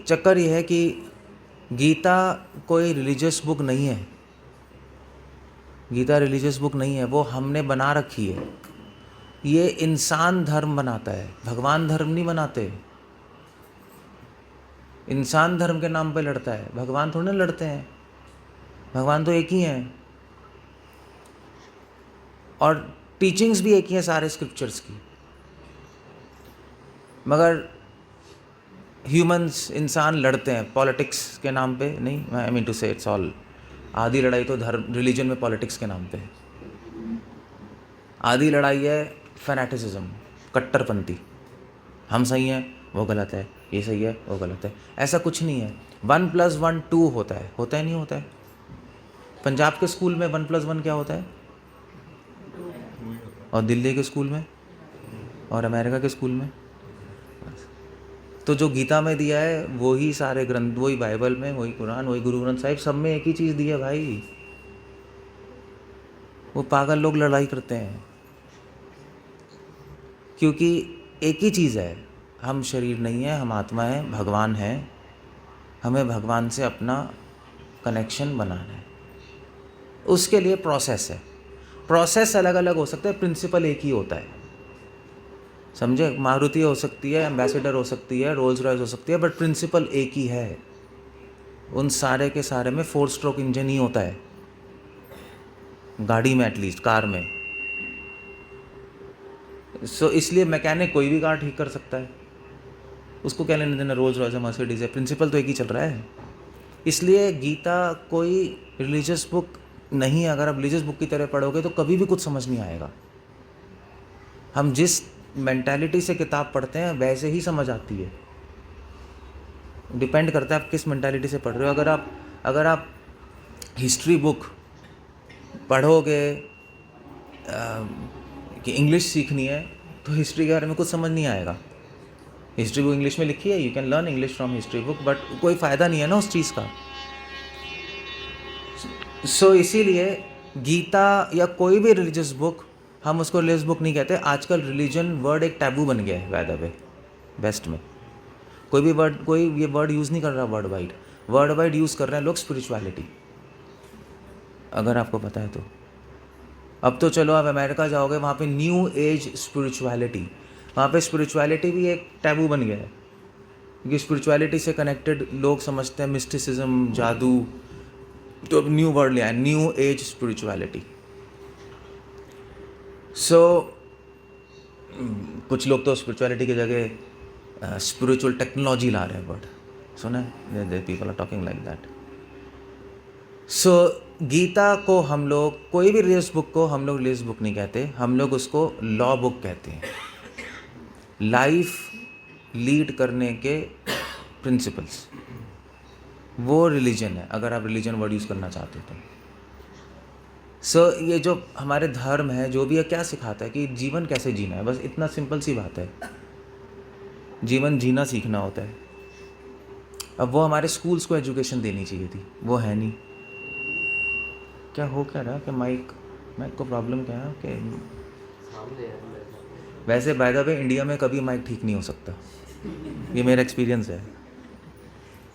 चक्कर ये है कि गीता कोई रिलीजियस बुक नहीं है, गीता रिलीजियस बुक नहीं है, वो हमने बना रखी है। ये इंसान धर्म बनाता है, भगवान धर्म नहीं बनाते। इंसान धर्म के नाम पे लड़ता है, भगवान थोड़े ना लड़ते हैं, भगवान तो एक ही हैं और टीचिंग्स भी एक ही हैं सारे स्क्रिप्चर्स की। मगर ह्यूमंस, इंसान लड़ते हैं पॉलिटिक्स के नाम पे नहीं, आई मीन टू से इट्स ऑल। आधी लड़ाई तो धर्म रिलीजन में पॉलिटिक्स के नाम पे है। आधी लड़ाई है फैनेटिसिज्म, कट्टरपंथी, हम सही हैं वो गलत है, ये सही है वो गलत है। ऐसा कुछ नहीं है। 1+1 2 होता है नहीं होता है। पंजाब के स्कूल में 1+1 क्या होता है, और दिल्ली के स्कूल में और अमेरिका के स्कूल में। तो जो गीता में दिया है वही सारे ग्रंथ, वही बाइबल में, वही कुरान, वही गुरु ग्रंथ साहिब, सब में एक ही चीज़ दी है भाई। वो पागल लोग लड़ाई करते हैं क्योंकि एक ही चीज़ है, हम शरीर नहीं है, हम आत्मा है, भगवान है। हमें भगवान से अपना कनेक्शन बनाना है, उसके लिए प्रोसेस है। प्रोसेस अलग अलग हो सकता है, प्रिंसिपल एक ही होता है, समझे। मारुति हो सकती है, एम्बेसडर हो सकती है, रोल्स रॉयस हो सकती है, बट प्रिंसिपल एक ही है। उन सारे के सारे में 4 स्ट्रोक इंजन ही होता है, गाड़ी में, एटलीस्ट कार में। इसलिए मैकेनिक कोई भी कार ठीक कर सकता है, उसको क्या लेने देना रोल्स रॉयस है, मर्सिडीज है, प्रिंसिपल तो एक ही चल रहा है। इसलिए गीता कोई रिलीजियस बुक नहीं है। अगर आप रिलीजियस बुक की तरह पढ़ोगे तो कभी भी कुछ समझ नहीं आएगा। हम जिस मेंटालिटी से किताब पढ़ते हैं वैसे ही समझ आती है, डिपेंड करता है आप किस मेंटालिटी से पढ़ रहे हो। अगर आप हिस्ट्री बुक पढ़ोगे कि इंग्लिश सीखनी है तो हिस्ट्री के बारे में कुछ समझ नहीं आएगा। हिस्ट्री बुक इंग्लिश में लिखी है, you can learn English from history book, but कोई फ़ायदा नहीं है ना उस चीज़ का। सो इसीलिए गीता या कोई भी रिलीजियस बुक, हम उसको रिलीजियस बुक नहीं कहते। आजकल रिलीजन वर्ड एक टैबू बन गया है वैदा वे बेस्ट में। कोई ये वर्ड यूज़ नहीं कर रहा वर्ड वाइड यूज़ कर रहे हैं लोग स्पिरिचुअलिटी, अगर आपको पता है तो। अब तो चलो आप अमेरिका जाओगे, वहाँ पे न्यू एज स्पिरिचुअलिटी, वहाँ पे स्पिरिचुअलिटी भी एक टैबू बन गया है, क्योंकि स्पिरिचुअलिटी से कनेक्टेड लोग समझते हैं मिस्टिसिज्म, जादू। तो अब न्यू वर्ड लिया है, न्यू एज स्पिरिचुअलिटी। सो कुछ लोग तो स्पिरिचुअलिटी की जगह स्पिरिचुअल टेक्नोलॉजी ला रहे हैं वर्ड, सुना है, people are talking like that. So Gita को हम लोग, कोई भी रिलीजियस बुक को हम लोग रिलीजियस बुक नहीं कहते, हम लोग उसको लॉ बुक कहते हैं। लाइफ लीड करने के प्रिंसिपल्स, वो रिलीजन है, अगर आप रिलीजन वर्ड यूज़ करना चाहते हो तो। सो ये जो हमारे धर्म है, जो भी है, क्या सिखाता है कि जीवन कैसे जीना है, बस इतना सिंपल सी बात है। जीवन जीना सीखना होता है। अब वो हमारे स्कूल्स को एजुकेशन देनी चाहिए थी, वो है नहीं। क्या हो क्या रहा कि माइक को प्रॉब्लम क्या है कि वैसे बाय द वे इंडिया में कभी माइक ठीक नहीं हो सकता, ये मेरा एक्सपीरियंस है।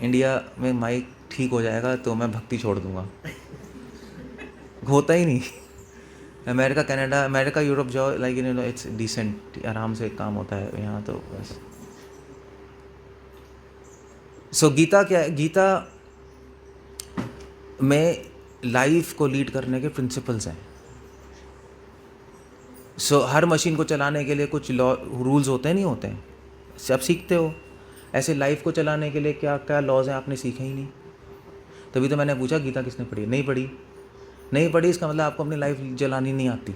इंडिया में माइक ठीक हो जाएगा तो मैं भक्ति छोड़ दूंगा, होता ही नहीं। अमेरिका यूरोप जाओ, like you know, it's decent, आराम से काम होता है। यहाँ तो बस। सो गीता क्या है? गीता में लाइफ को लीड करने के प्रिंसिपल्स हैं। सो हर मशीन को चलाने के लिए कुछ रूल्स होते हैं, नहीं होते हैं, सब सीखते हो। ऐसे लाइफ को चलाने के लिए क्या क्या लॉज हैं, आपने सीखे ही नहीं। तभी तो मैंने पूछा गीता किसने पढ़ी? नहीं पढ़ी, इसका मतलब आपको अपनी लाइफ चलानी नहीं आती।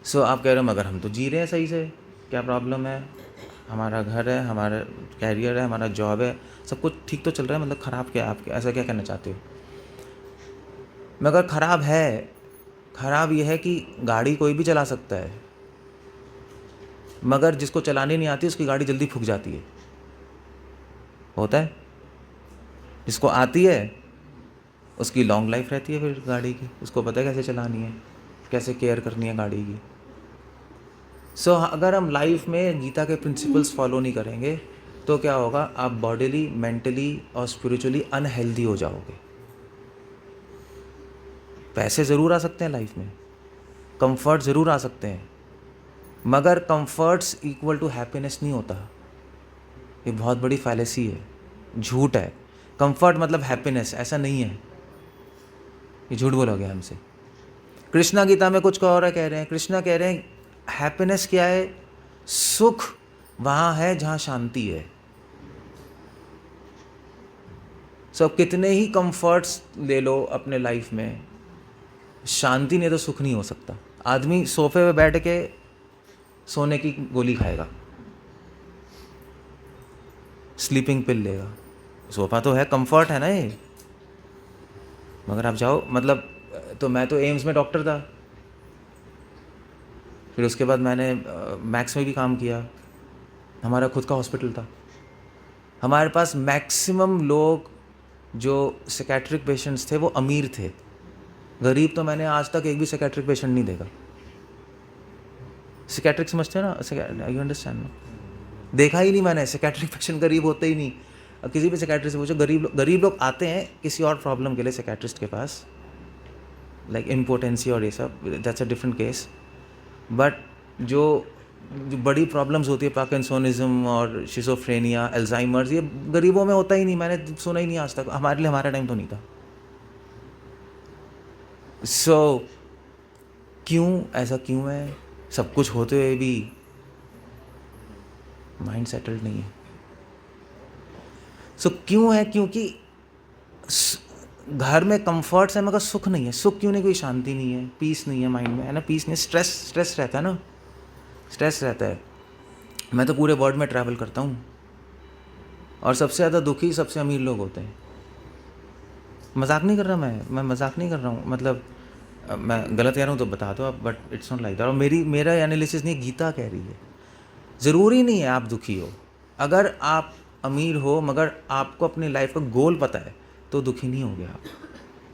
सो आप कह रहे हो मगर हम तो जी रहे हैं सही से, क्या प्रॉब्लम है? हमारा घर है, हमारा कैरियर है, हमारा जॉब है, सब कुछ ठीक तो चल रहा है, मतलब ख़राब क्या है? आप ऐसा क्या कहना चाहते हो? मगर ख़राब है, ख़राब ये है कि गाड़ी कोई भी चला सकता है, मगर जिसको चलानी नहीं आती उसकी गाड़ी जल्दी फूक जाती है, होता है। जिसको आती है उसकी लॉन्ग लाइफ रहती है फिर गाड़ी की, उसको पता है कैसे चलानी है, कैसे केयर करनी है गाड़ी की। सो अगर हम लाइफ में गीता के प्रिंसिपल्स फॉलो नहीं करेंगे तो क्या होगा, आप बॉडीली, मेंटली और स्पिरिचुअली अनहेल्दी हो जाओगे। पैसे ज़रूर आ सकते हैं लाइफ में, कंफर्ट ज़रूर आ सकते हैं, मगर कंफर्ट्स इक्वल टू हैप्पीनेस नहीं होता। ये बहुत बड़ी फैलेसी है, झूठ है। कंफर्ट मतलब हैप्पीनेस, ऐसा नहीं है, ये झूठ बोला गया हमसे। कृष्णा गीता में कुछ और कह रहे हैं, कृष्णा कह रहे हैं हैप्पीनेस क्या है, सुख वहाँ है जहाँ शांति है। सब कितने ही कंफर्ट्स ले लो अपने लाइफ में, शांति नहीं तो सुख नहीं हो सकता। आदमी सोफे पे बैठ के सोने की गोली खाएगा, स्लीपिंग पिल लेगा, सोफा तो है, कंफर्ट है ना ये। मगर आप जाओ, मतलब तो मैं तो एम्स में डॉक्टर था, फिर उसके बाद मैंने मैक्स में भी काम किया, हमारा खुद का हॉस्पिटल था। हमारे पास मैक्सिमम लोग जो साइकेट्रिक पेशेंट्स थे वो अमीर थे, गरीब तो मैंने आज तक एक भी साइकेट्रिक पेशेंट नहीं देखा। साइकेट्रिक समझते हो ना, यू अंडरस्टैंड ना? देखा ही नहीं मैंने, साइकेट्रिक पेशेंट गरीब होते ही नहीं। किसी भी साइकेट्रिस्ट से पूछो, गरीब लोग आते हैं किसी और प्रॉब्लम के लिए साइकेट्रिस्ट के पास, लाइक इम्पोर्टेंसी और ये सब, that's a different case. But जो बड़ी प्रॉब्लम्स होती है, पार्किंसोनिज्म और शिज़ोफ्रेनिया, अल्जाइमर्स, ये गरीबों में होता ही नहीं, मैंने सुना ही नहीं आज तक। हमारे लिए, हमारा टाइम तो नहीं था। सो क्यों ऐसा क्यों है? सब कुछ होते हुए भी माइंड सेटल्ड नहीं है। सो क्यों है? क्योंकि घर में कंफर्ट्स है मगर सुख नहीं है। सुख क्यों नहीं? कोई शांति नहीं है, पीस नहीं है माइंड में, है ना? पीस नहीं, स्ट्रेस रहता है ना, स्ट्रेस रहता है। मैं तो पूरे वर्ल्ड में ट्रैवल करता हूँ और सबसे ज़्यादा दुखी सबसे अमीर लोग होते हैं। मजाक नहीं कर रहा, मैं मजाक नहीं कर रहा हूँ, मतलब मैं गलत कह रहा हूँ तो बता दो आप, but it's not like that. और मेरा एनालिसिस नहीं, गीता कह रही है। ज़रूरी नहीं है आप दुखी हो। अगर आप अमीर हो मगर आपको अपनी लाइफ का गोल पता है तो दुखी नहीं होगे आप।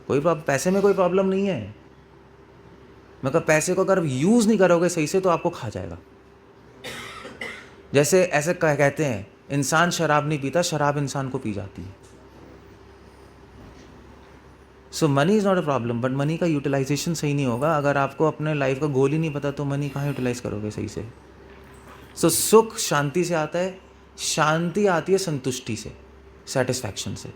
कोई पैसे में कोई प्रॉब्लम नहीं है, मगर पैसे को अगर यूज़ नहीं करोगे सही से तो आपको खा जाएगा। जैसे ऐसे कहते हैं, इंसान शराब नहीं पीता, शराब इंसान को पी जाती है। So money is not a problem, but money का यूटिलाइजेशन सही नहीं होगा। अगर आपको अपने लाइफ का गोल ही नहीं पता तो मनी कहाँ यूटिलाइज करोगे सही से? सो सुख शांति से आता है, शांति आती है संतुष्टि से, सेटिस्फैक्शन से।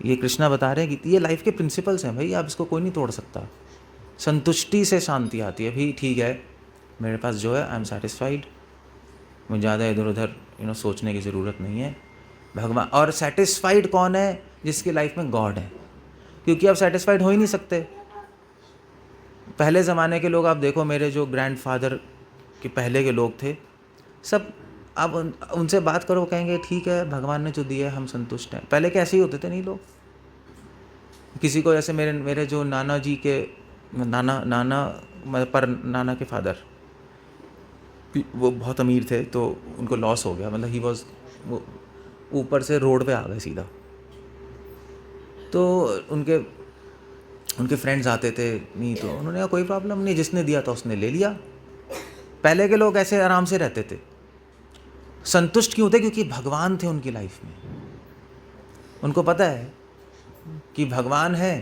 ये कृष्णा बता रहे हैं कि ये लाइफ के प्रिंसिपल्स हैं भाई, आप इसको कोई नहीं तोड़ सकता। संतुष्टि से शांति आती है। भाई ठीक है, मेरे पास जो है आई एम सेटिस्फाइड, मुझे ज़्यादा इधर उधर सोचने की ज़रूरत नहीं है। भगवान, और सेटिस्फाइड कौन है? जिसकी लाइफ में गॉड है, क्योंकि आप सेटिस्फाइड हो ही नहीं सकते। पहले ज़माने के लोग आप देखो, मेरे जो ग्रैंडफादर के पहले के लोग थे सब, आप उनसे बात करो, कहेंगे ठीक है भगवान ने जो दिया है हम संतुष्ट हैं। पहले के ऐसे ही होते थे नहीं लोग। किसी को, जैसे मेरे जो नाना जी के नाना के फादर, वो बहुत अमीर थे तो उनको लॉस हो गया, मतलब वो ऊपर से रोड पे आ गए सीधा। तो उनके फ्रेंड्स आते थे, नहीं तो उन्होंने कहा कोई प्रॉब्लम नहीं, जिसने दिया था उसने ले लिया। पहले के लोग ऐसे आराम से रहते थे, संतुष्ट क्यों थे? क्योंकि भगवान थे उनकी लाइफ में। उनको पता है कि भगवान है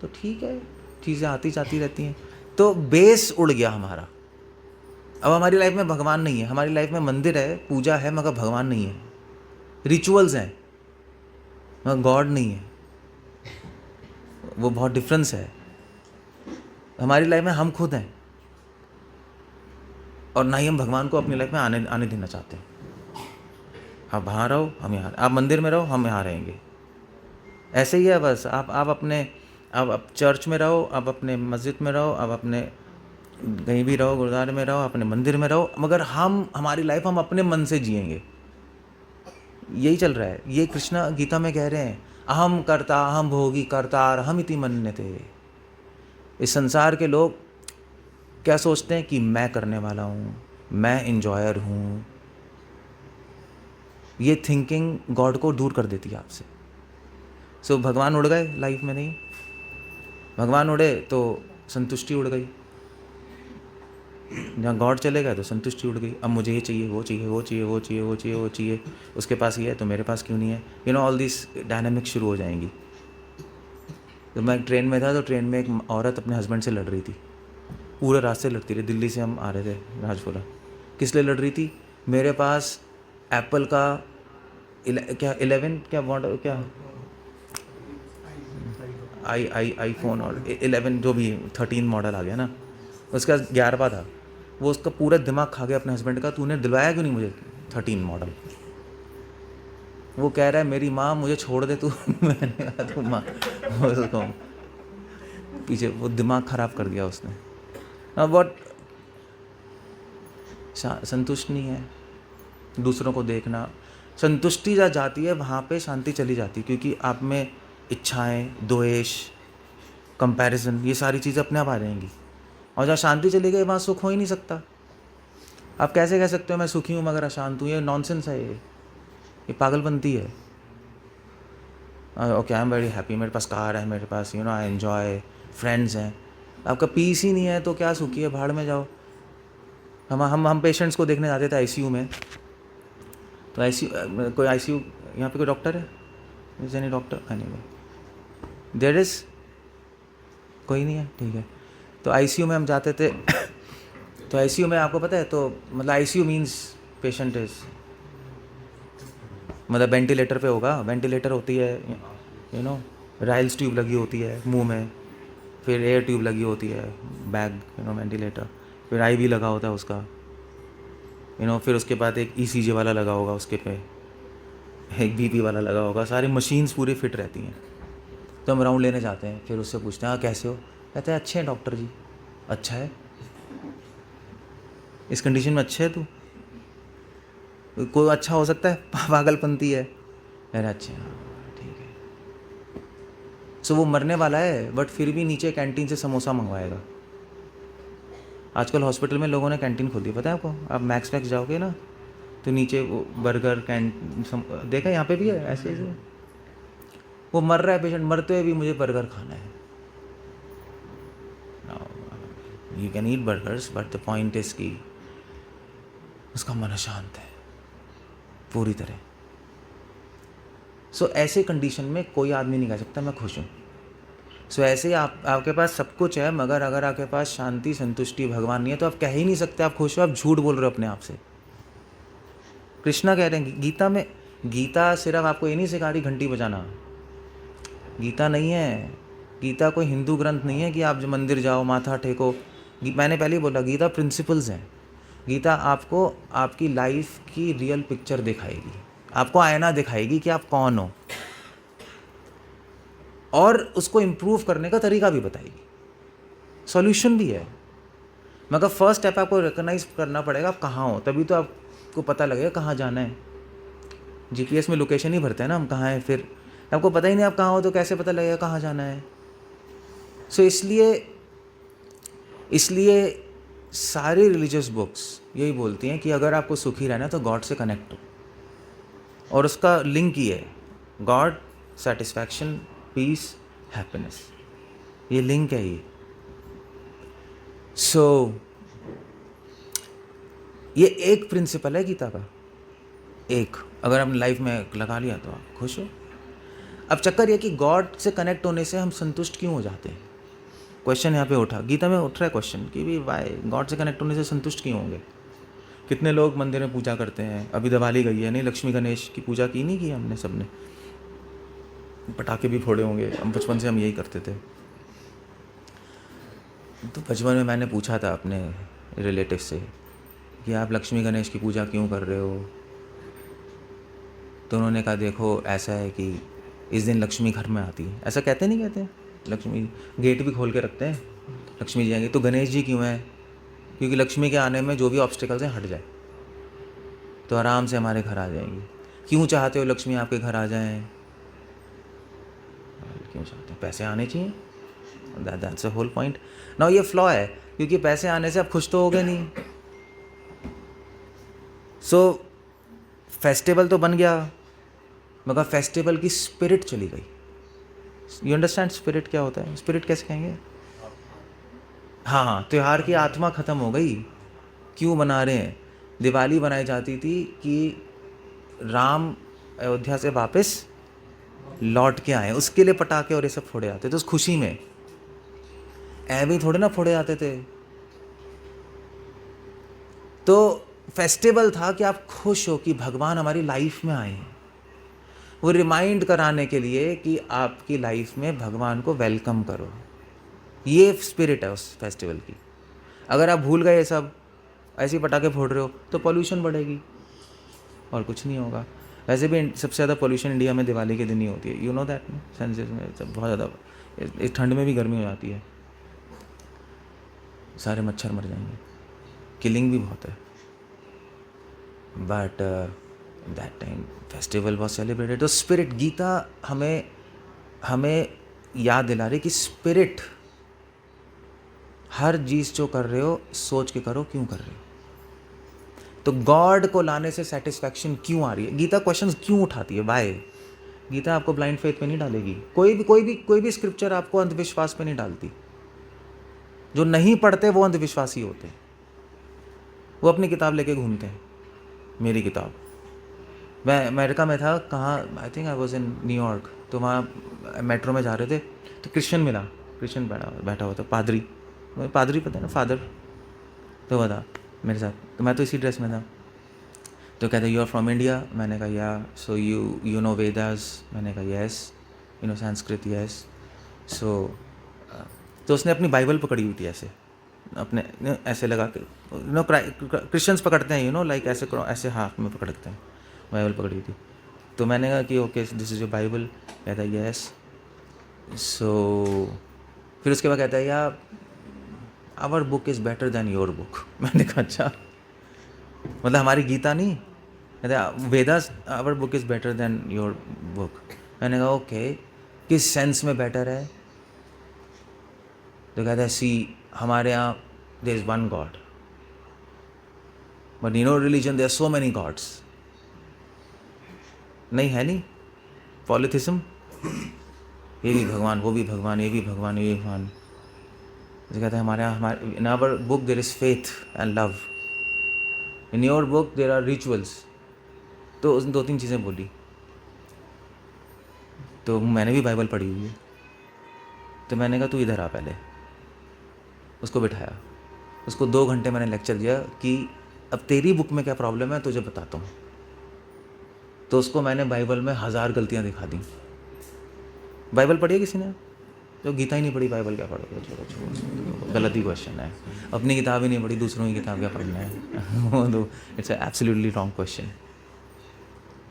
तो ठीक है, चीज़ें आती जाती रहती हैं। तो बेस उड़ गया हमारा। अब हमारी लाइफ में भगवान नहीं है, हमारी लाइफ में मंदिर है, पूजा है, मगर भगवान नहीं है। रिचुअल्स हैं मगर गॉड नहीं है। वो बहुत डिफरेंस है। हमारी लाइफ में हम खुद हैं और ना ही हम भगवान को अपनी लाइफ में आने देना चाहते हैं। आप वहाँ रहो, हम यहाँ, आप मंदिर में रहो, हम यहाँ रहेंगे। ऐसे ही है बस। आप चर्च में रहो, आप अपने मस्जिद में रहो, आप अपने कहीं भी रहो, गुरुद्वारे में रहो, अपने मंदिर में रहो, मगर हमारी लाइफ हम अपने मन से जिएंगे। यही चल रहा है। ये कृष्णा गीता में कह रहे हैं, अहम कर्ता अहम भोगी कर्तार हम इति मन्यते। इस संसार के लोग क्या सोचते हैं कि मैं करने वाला हूँ, मैं इंजॉयर हूँ। ये थिंकिंग गॉड को दूर कर देती है आपसे। सो भगवान उड़ गए लाइफ में, नहीं भगवान उड़े तो संतुष्टि उड़ गई। जहाँ गॉड चले गए तो संतुष्टि उड़ गई। अब मुझे ये चाहिए, वो चाहिए, वो चाहिए, वो चाहिए, वो चाहिए, वो चाहिए, उसके पास ये है तो मेरे पास क्यों नहीं है, you know all this dynamics शुरू हो जाएंगी। तो मैं ट्रेन में था तो ट्रेन में एक औरत अपने हस्बैंड से लड़ रही थी, पूरे रास्ते लड़ती रही। दिल्ली से हम आ रहे थे राजपुरा। किस लिए लड़ रही थी? मेरे पास एप्पल का क्या 11 क्या मॉडल क्या आईफोन और 11 जो भी 13 मॉडल आ गया ना, उसका 11वां था। वो उसका पूरा दिमाग खा गया अपने हस्बैंड का, तूने दिलवाया क्यों नहीं मुझे 13 मॉडल। वो कह रहा है मेरी माँ मुझे छोड़ दे तू। मैंने कहा तू माँ, उसको पीछे वो दिमाग ख़राब कर दिया उसने। बट संतुष्ट नहीं है, दूसरों को देखना, संतुष्टि जहाँ जाती है वहाँ पे शांति चली जाती है, क्योंकि आप में इच्छाएं, द्वेष, कंपैरिजन, ये सारी चीज़ें अपने आप आ जाएंगी। और जहाँ शांति चली गई वहाँ सुख हो ही नहीं सकता। आप कैसे कह सकते हो मैं सुखी हूँ मगर अशांत हूँ? ये नॉनसेंस है, ये पागलपंती है। Okay I am very happy, मेरे पास कार है, मेरे पास you know I enjoy, friends हैं। आपका पीस ही नहीं है तो क्या सुखी है, भाड़ में जाओ। हम पेशेंट्स को देखने जाते थे आईसीयू में, तो आईसीयू कोई आईसीयू यहाँ पे कोई डॉक्टर है? Is any doctor? Anyway there is कोई नहीं है, ठीक है। तो आईसीयू में हम जाते थे। तो आईसीयू में आपको पता है, तो मतलब आईसीयू मींस पेशेंट इज मतलब वेंटिलेटर पे होगा। वेंटिलेटर होती है यू नो, राइल्स ट्यूब लगी होती है मुंह में, फिर एयर ट्यूब लगी होती है, बैग यू नो वेंटिलेटर, फिर आईवी लगा होता है उसका यू नो, फिर उसके बाद एक ईसीजी वाला लगा होगा, उसके पे एक बीपी वाला लगा होगा, सारी मशीन्स पूरी फिट रहती हैं। तो हम राउंड लेने जाते हैं, फिर उससे पूछते हैं हाँ कैसे हो? कहते हैं अच्छे हैं डॉक्टर जी। अच्छा है, इस कंडीशन में अच्छे है तू? कोई अच्छा हो सकता है? पागलपंती है। अरे अच्छा ठीक है। सो वो मरने वाला है बट फिर भी नीचे कैंटीन से समोसा मंगवाएगा। आजकल हॉस्पिटल में लोगों ने कैंटीन खोल दी, पता है आपको? आप मैक्स जाओगे ना तो नीचे वो बर्गर देखा, यहाँ पे भी है ऐसे ऐसे। वो मर रहा है पेशेंट, मरते हुए भी मुझे बर्गर खाना है। You can eat burgers but the point is कि उसका मन शांत है पूरी तरह। सो ऐसे कंडीशन में कोई आदमी नहीं कह सकता मैं खुश हूँ। सो ऐसे ही आपके पास सब कुछ है, मगर अगर आपके पास शांति, संतुष्टि, भगवान नहीं है तो आप कह ही नहीं सकते आप खुश हो। आप झूठ बोल रहे हो अपने आप से। कृष्णा कह रहे हैं गीता में, गीता सिर्फ आपको ये नहीं सिखा रही घंटी बजाना। गीता नहीं है, गीता कोई हिंदू ग्रंथ नहीं है कि आप जो मंदिर जाओ माथा टेको। मैंने पहले ही बोला गीता प्रिंसिपल्स हैं। गीता आपको आपकी लाइफ की रियल पिक्चर दिखाएगी, आपको आईना दिखाएगी कि आप कौन हो, और उसको इम्प्रूव करने का तरीका भी बताएगी, सॉल्यूशन भी है। मगर फर्स्ट स्टेप आपको रिकॉग्नाइज करना पड़ेगा आप कहाँ हो, तभी तो आपको पता लगेगा कहाँ जाना है। जीपीएस में लोकेशन ही भरते हैं ना हम, कहाँ है, फिर आपको पता ही नहीं आप कहाँ हो तो कैसे पता लगेगा कहाँ जाना है। सो इसलिए सारी रिलीजियस बुक्स यही बोलती हैं कि अगर आपको सुखी रहना है तो गॉड से कनेक्ट हो, और उसका लिंक ही है गॉड, सेटिस्फैक्शन, पीस, हैप्पीनेस, ये लिंक है ये। सो ये एक प्रिंसिपल है गीता का, एक अगर आपने लाइफ में लगा लिया तो आप खुश हो। अब चक्कर ये कि गॉड से कनेक्ट होने से हम संतुष्ट क्यों हो जाते हैं? क्वेश्चन यहाँ पे उठा, गीता में उठ रहा है क्वेश्चन कि भी वाई गॉड से कनेक्ट होने से संतुष्ट क्यों होंगे? कितने लोग मंदिर में पूजा करते हैं, अभी दिवाली गई है नहीं, लक्ष्मी गणेश की पूजा की नहीं की हमने सबने, पटाखे भी फोड़े होंगे, हम बचपन से हम यही करते थे। तो बचपन में मैंने पूछा था अपने रिलेटिव से कि आप लक्ष्मी गणेश की पूजा क्यों कर रहे हो? तो उन्होंने कहा देखो ऐसा है कि इस दिन लक्ष्मी घर में आती है। ऐसा कहते नहीं कहते? लक्ष्मी गेट भी खोल के रखते हैं, लक्ष्मी जी आएंगे। तो गणेश जी क्यों है? क्योंकि लक्ष्मी के आने में जो भी ऑब्स्टिकल्स हैं हट जाए तो आराम से हमारे घर आ जाएंगी। क्यों चाहते हो लक्ष्मी आपके घर आ जाएं? क्यों चाहते हैं? पैसे आने चाहिए, that's a whole point. Now ये फ्लॉ है, क्योंकि पैसे आने से आप खुश तो होगे नहीं। सो फेस्टिवल तो बन गया, मगर फेस्टिवल की स्पिरिट चली गई। यू अंडरस्टैंड स्पिरिट क्या होता है? स्पिरिट कैसे कहेंगे? हाँ, त्यौहार की आत्मा खत्म हो गई। क्यों मना रहे हैं? दिवाली बनाई जाती थी कि राम अयोध्या से वापस लौट के आए, उसके लिए पटाखे और ये सब फोड़े जाते थे उस खुशी में। ऐवे ही थोड़े ना फोड़े जाते थे। तो फेस्टिवल था कि आप खुश हो कि भगवान हमारी लाइफ में आए हैं, वो रिमाइंड कराने के लिए कि आपकी लाइफ में भगवान को वेलकम करो। ये स्पिरिट है उस फेस्टिवल की। अगर आप भूल गए ये सब, ऐसे ही पटाखे फोड़ रहे हो, तो पॉल्यूशन बढ़ेगी और कुछ नहीं होगा। वैसे भी सबसे ज़्यादा पॉल्यूशन इंडिया में दिवाली के दिन ही होती है, यू नो दैट। सेंसेस में सब बहुत ज़्यादा, इस ठंड में भी गर्मी हो जाती है, सारे मच्छर मर जाएंगे, किलिंग भी बहुत है। But that time festival was celebrated. तो स्पिरिट, गीता हमें याद दिला रही कि स्पिरिट, हर चीज़ जो कर रहे हो सोच के करो क्यों कर रहे हो। तो गॉड को लाने से सेटिस्फैक्शन क्यों आ रही है? गीता क्वेश्चंस क्यों उठाती है? वाई? गीता आपको ब्लाइंड फेथ पे नहीं डालेगी। कोई भी स्क्रिप्चर आपको अंधविश्वास पे नहीं डालती। जो नहीं पढ़ते वो अंधविश्वासी होते हैं, वो अपनी किताब लेके घूमते हैं। मेरी किताब, मैं अमेरिका में था, कहाँ, I think I was in New York. तो वहाँ मेट्रो में जा रहे थे तो क्रिश्चियन मिला, क्रिश्चियन बैठा हुआ था, पादरी पता है ना, फादर। तो वो था मेरे साथ, तो मैं तो इसी ड्रेस में था। तो कहते यू आर फ्रॉम इंडिया? मैंने कहा या। So you know Vedas? मैंने कहा yes. You know Sanskrit? Yes. So तो उसने अपनी बाइबल पकड़ी हुई थी ऐसे, अपने ऐसे लगा के, नो क्रिश्चियंस पकड़ते हैं, यू नो लाइक ऐसे ऐसे हाथ में पकड़ते हैं, बाइबल पकड़ी हुई थी। तो मैंने कहा कि okay this is your Bible? कहता है यस। सो फिर उसके बाद कहता है या our book is better than your book. मैंने कहा अच्छा, मतलब हमारी गीता नहीं? कहता Vedas our book is better than your book. मैंने कहा ओके, किस सेंस में बेटर है? तो कहता है सी, हमारे यहाँ there is one god, but in your religion there are so many gods. नहीं है, नहीं पॉलिथिज्म, ये भी भगवान, वो भी भगवान, ये भी भगवान, ये भी भगवान। जैसे कहते हैं हमारे in our book there is faith and love, in your book there are rituals. तो उसने 2-3 चीज़ें बोली। तो मैंने भी बाइबल पढ़ी हुई है, तो मैंने कहा तू इधर आ पहले। उसको बिठाया, उसको 2 घंटे मैंने लेक्चर दिया कि अब तेरी बुक में क्या प्रॉब्लम है तुझे बताता हूँ। तो उसको मैंने बाइबल में 1000 गलतियाँ दिखा दी। बाइबल पढ़ी है किसी ने? जो गीता ही नहीं पढ़ी बाइबल क्या पढ़ोगे? छोड़ो, गलत ही क्वेश्चन है। अपनी किताब ही नहीं पढ़ी, दूसरों की किताब क्या पढ़ना है? वो तो इट्स एब्सोल्युटली रॉन्ग क्वेश्चन।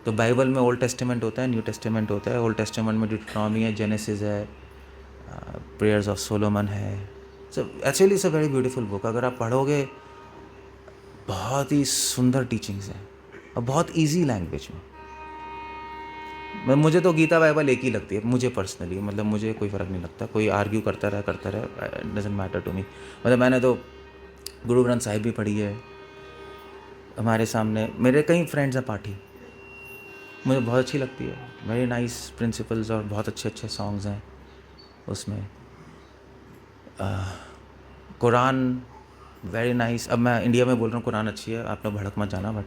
तो बाइबल में ओल्ड टेस्टामेंट होता है, न्यू टेस्टामेंट होता है। ओल्ड टेस्टामेंट में डिट्रोनॉमी है, जेनेसिस है, प्रेयर्स ऑफ सोलोमन है। So actually it's a very beautiful book. अगर आप पढ़ोगे, बहुत ही सुंदर टीचिंग्स हैं और बहुत ईजी लैंग्वेज में। मुझे तो गीता बाइबल एक ही लगती है, मुझे पर्सनली, मतलब मुझे कोई फ़र्क नहीं लगता, कोई आर्ग्यू करता रहे, डजेंट मैटर टू मी। मतलब मैंने तो गुरु ग्रंथ साहिब भी पढ़ी है। हमारे सामने मेरे कई फ्रेंड्स हैं पाठी, मुझे बहुत अच्छी लगती है, वेरी नाइस प्रिंसिपल्स और बहुत अच्छे अच्छे सॉन्ग्स हैं उसमें। Quran very nice. अब मैं इंडिया में बोल रहा हूँ कुरान अच्छी है, आप लोग भड़क मत जाना, बट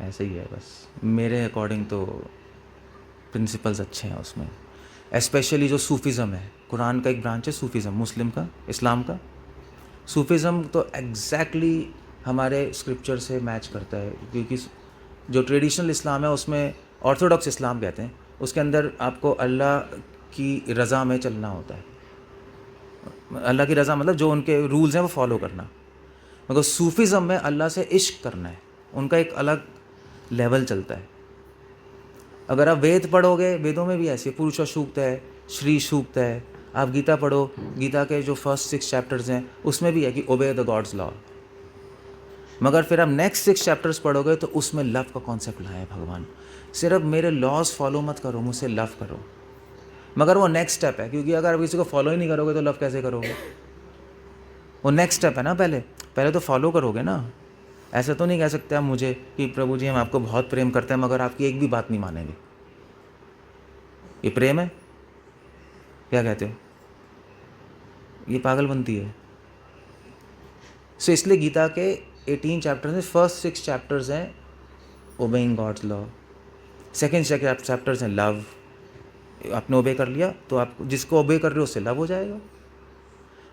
ऐसे ही है बस। मेरे अकॉर्डिंग तो प्रिंसिपल्स अच्छे हैं उसमें, स्पेशली जो सूफिज़म है। कुरान का एक ब्रांच है सूफिज़म, मुस्लिम का, इस्लाम का। सूफिज़म तो एग्जैक्टली हमारे स्क्रिप्चर से मैच करता है, क्योंकि जो ट्रेडिशनल इस्लाम है उसमें, ऑर्थोडॉक्स इस्लाम कहते हैं, उसके अंदर आपको अल्लाह की रज़ा में चलना होता है। अल्लाह की रज़ा मतलब जो उनके रूल्स हैं वो फॉलो करना। मगर सूफिज़म में अल्लाह से इश्क करना है, उनका एक अलग लेवल चलता है। अगर आप वेद पढ़ोगे, वेदों में भी ऐसे पुरुष सूक्त है, श्री सूक्त है। आप गीता पढ़ो, गीता के जो फर्स्ट 6 चैप्टर्स हैं उसमें भी है कि ओबे द गॉड्स लॉ। मगर फिर आप नेक्स्ट 6 चैप्टर्स पढ़ोगे तो उसमें लव का कॉन्सेप्ट लाया है भगवान। सिर्फ मेरे लॉज फॉलो मत करो, मुझसे लव करो। मगर वो नेक्स्ट स्टेप है, क्योंकि अगर आप किसी को फॉलो ही नहीं करोगे तो लव कैसे करोगे? वो नेक्स्ट स्टेप है ना। पहले तो फॉलो करोगे ना। ऐसा तो नहीं कह सकते आप मुझे कि प्रभु जी हम आपको बहुत प्रेम करते हैं मगर आपकी एक भी बात नहीं मानेंगे। ये प्रेम है? क्या कहते हो? ये पागलपंती है। सो इसलिए गीता के 18 चैप्टर्स में फर्स्ट 6 चैप्टर्स हैं obeying god's law, second chapters हैं लव, आपने ओबे कर लिया तो आप जिसको ओबे कर रहे हो उससे लव हो जाएगा,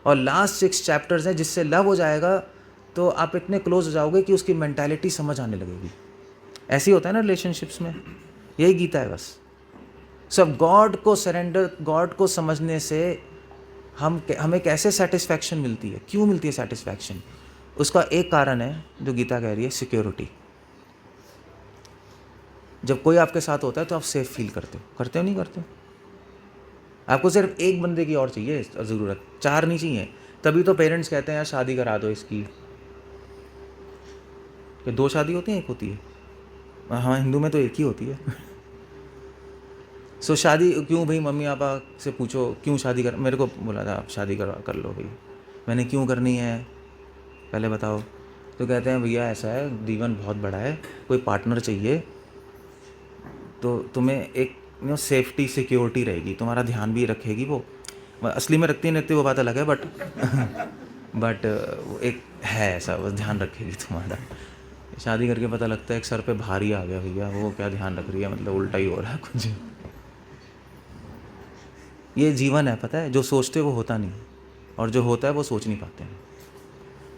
और लास्ट 6 चैप्टर्स हैं जिससे लव हो जाएगा तो आप इतने क्लोज हो जाओगे कि उसकी मेंटालिटी समझ आने लगेगी। ऐसे ही होता है ना रिलेशनशिप्स में, यही गीता है बस। सब गॉड को सरेंडर, गॉड को समझने से हमें कैसे सेटिस्फैक्शन मिलती है, क्यों मिलती है सेटिस्फैक्शन, उसका एक कारण है जो गीता कह रही है, सिक्योरिटी। जब कोई आपके साथ होता है तो आप सेफ फील करते हो नहीं करते हो? आपको सिर्फ एक बंदे की और चाहिए ज़रूरत, 4 नहीं चाहिए। तभी तो पेरेंट्स कहते हैं यार शादी करा दो इसकी, कि 2 शादी होती हैं, एक होती है। हाँ, हिंदू में तो एक ही होती है। सो शादी क्यों भाई, मम्मी पापा से पूछो क्यों शादी कर, मेरे को बोला था आप शादी कर लो भाई। मैंने क्यों करनी है पहले बताओ, तो कहते हैं भैया ऐसा है, जीवन बहुत बड़ा है, कोई पार्टनर चाहिए तो तुम्हें एक सेफ्टी सिक्योरिटी रहेगी, तुम्हारा ध्यान भी रखेगी वो, असली में रखती नहीं रखती वो बात अलग है, बट एक है ऐसा, बस ध्यान रखेगी तुम्हारा। शादी करके पता लगता है एक सर पे भारी आ गया भैया, वो क्या ध्यान रख रही है, मतलब उल्टा ही हो रहा है कुछ। ये जीवन है, पता है, जो सोचते वो होता नहीं, और जो होता है वो सोच नहीं पाते हैं।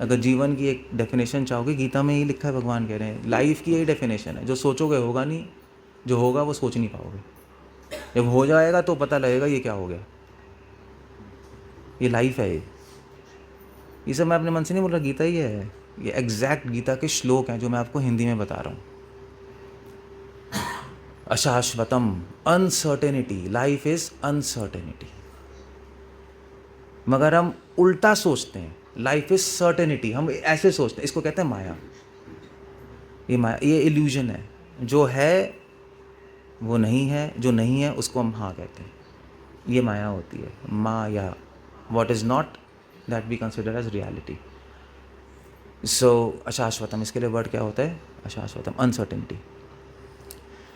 अगर जीवन की एक डेफिनेशन चाहोगे, गीता में यही लिखा है, भगवान कह रहे हैं लाइफ की यही डेफिनेशन है, जो सोचोगे होगा नहीं, जो होगा वो सोच नहीं पाओगे। जब हो जाएगा तो पता लगेगा ये क्या हो गया, ये लाइफ है। ये सब मैं अपने मन से नहीं बोल रहा, गीता ही है, ये एग्जैक्ट गीता के श्लोक हैं जो मैं आपको हिंदी में बता रहा हूँ। अशाश्वतम, अनसर्टेनिटी, लाइफ इज अनसर्टेनिटी। मगर हम उल्टा सोचते हैं, लाइफ इज सर्टेनिटी, हम ऐसे सोचते हैं, इसको कहते हैं माया। ये माया, ये इल्यूजन है, जो है वो नहीं है, जो नहीं है उसको हम हाँ कहते हैं, ये माया होती है, माया। What is not that we consider as reality. So अशाश्वतम, इसके लिए वर्ड क्या होता है, अशाश्वतम, अनसर्टेनिटी।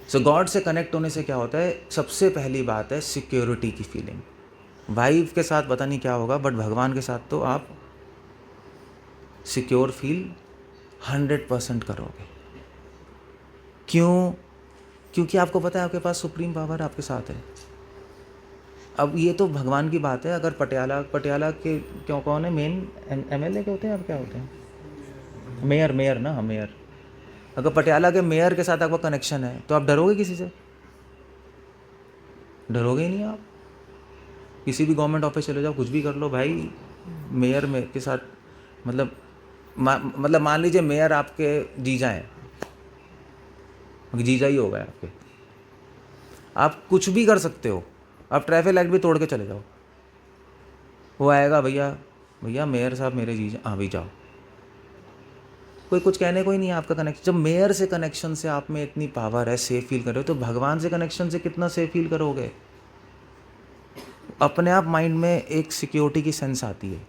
सो गॉड से कनेक्ट होने से क्या होता है, सबसे पहली बात है सिक्योरिटी की फीलिंग। वाइफ के साथ पता नहीं क्या होगा, बट भगवान के साथ तो आप सिक्योर फील 100% करोगे। क्यों? क्योंकि आपको पता है आपके पास सुप्रीम पावर आपके साथ है। अब ये तो भगवान की बात है, अगर पटियाला के क्यों कौन है मेन MLA के होते हैं, अब क्या होते हैं, मेयर ना, मेयर। अगर पटियाला के मेयर के साथ आपका कनेक्शन है तो आप डरोगे किसी से? डरोगे ही नहीं आप। किसी भी गवर्नमेंट ऑफिस चले जाओ, कुछ भी कर लो भाई, मेयर में के साथ मतलब मान लीजिए मेयर आपके जीजा हैं, जीजा ही होगा आपके, आप कुछ भी कर सकते हो, आप ट्रैफिक लाइट भी तोड़ के चले जाओ, वो आएगा भैया मेयर साहब मेरे जीजा, हाँ भी जाओ, कोई कुछ कहने को ही नहीं है आपका कनेक्शन। जब मेयर से कनेक्शन से आप में इतनी पावर है, सेफ फील कर रहे हो, तो भगवान से कनेक्शन से कितना सेफ फील करोगे। अपने आप माइंड में एक सिक्योरिटी की सेंस आती है,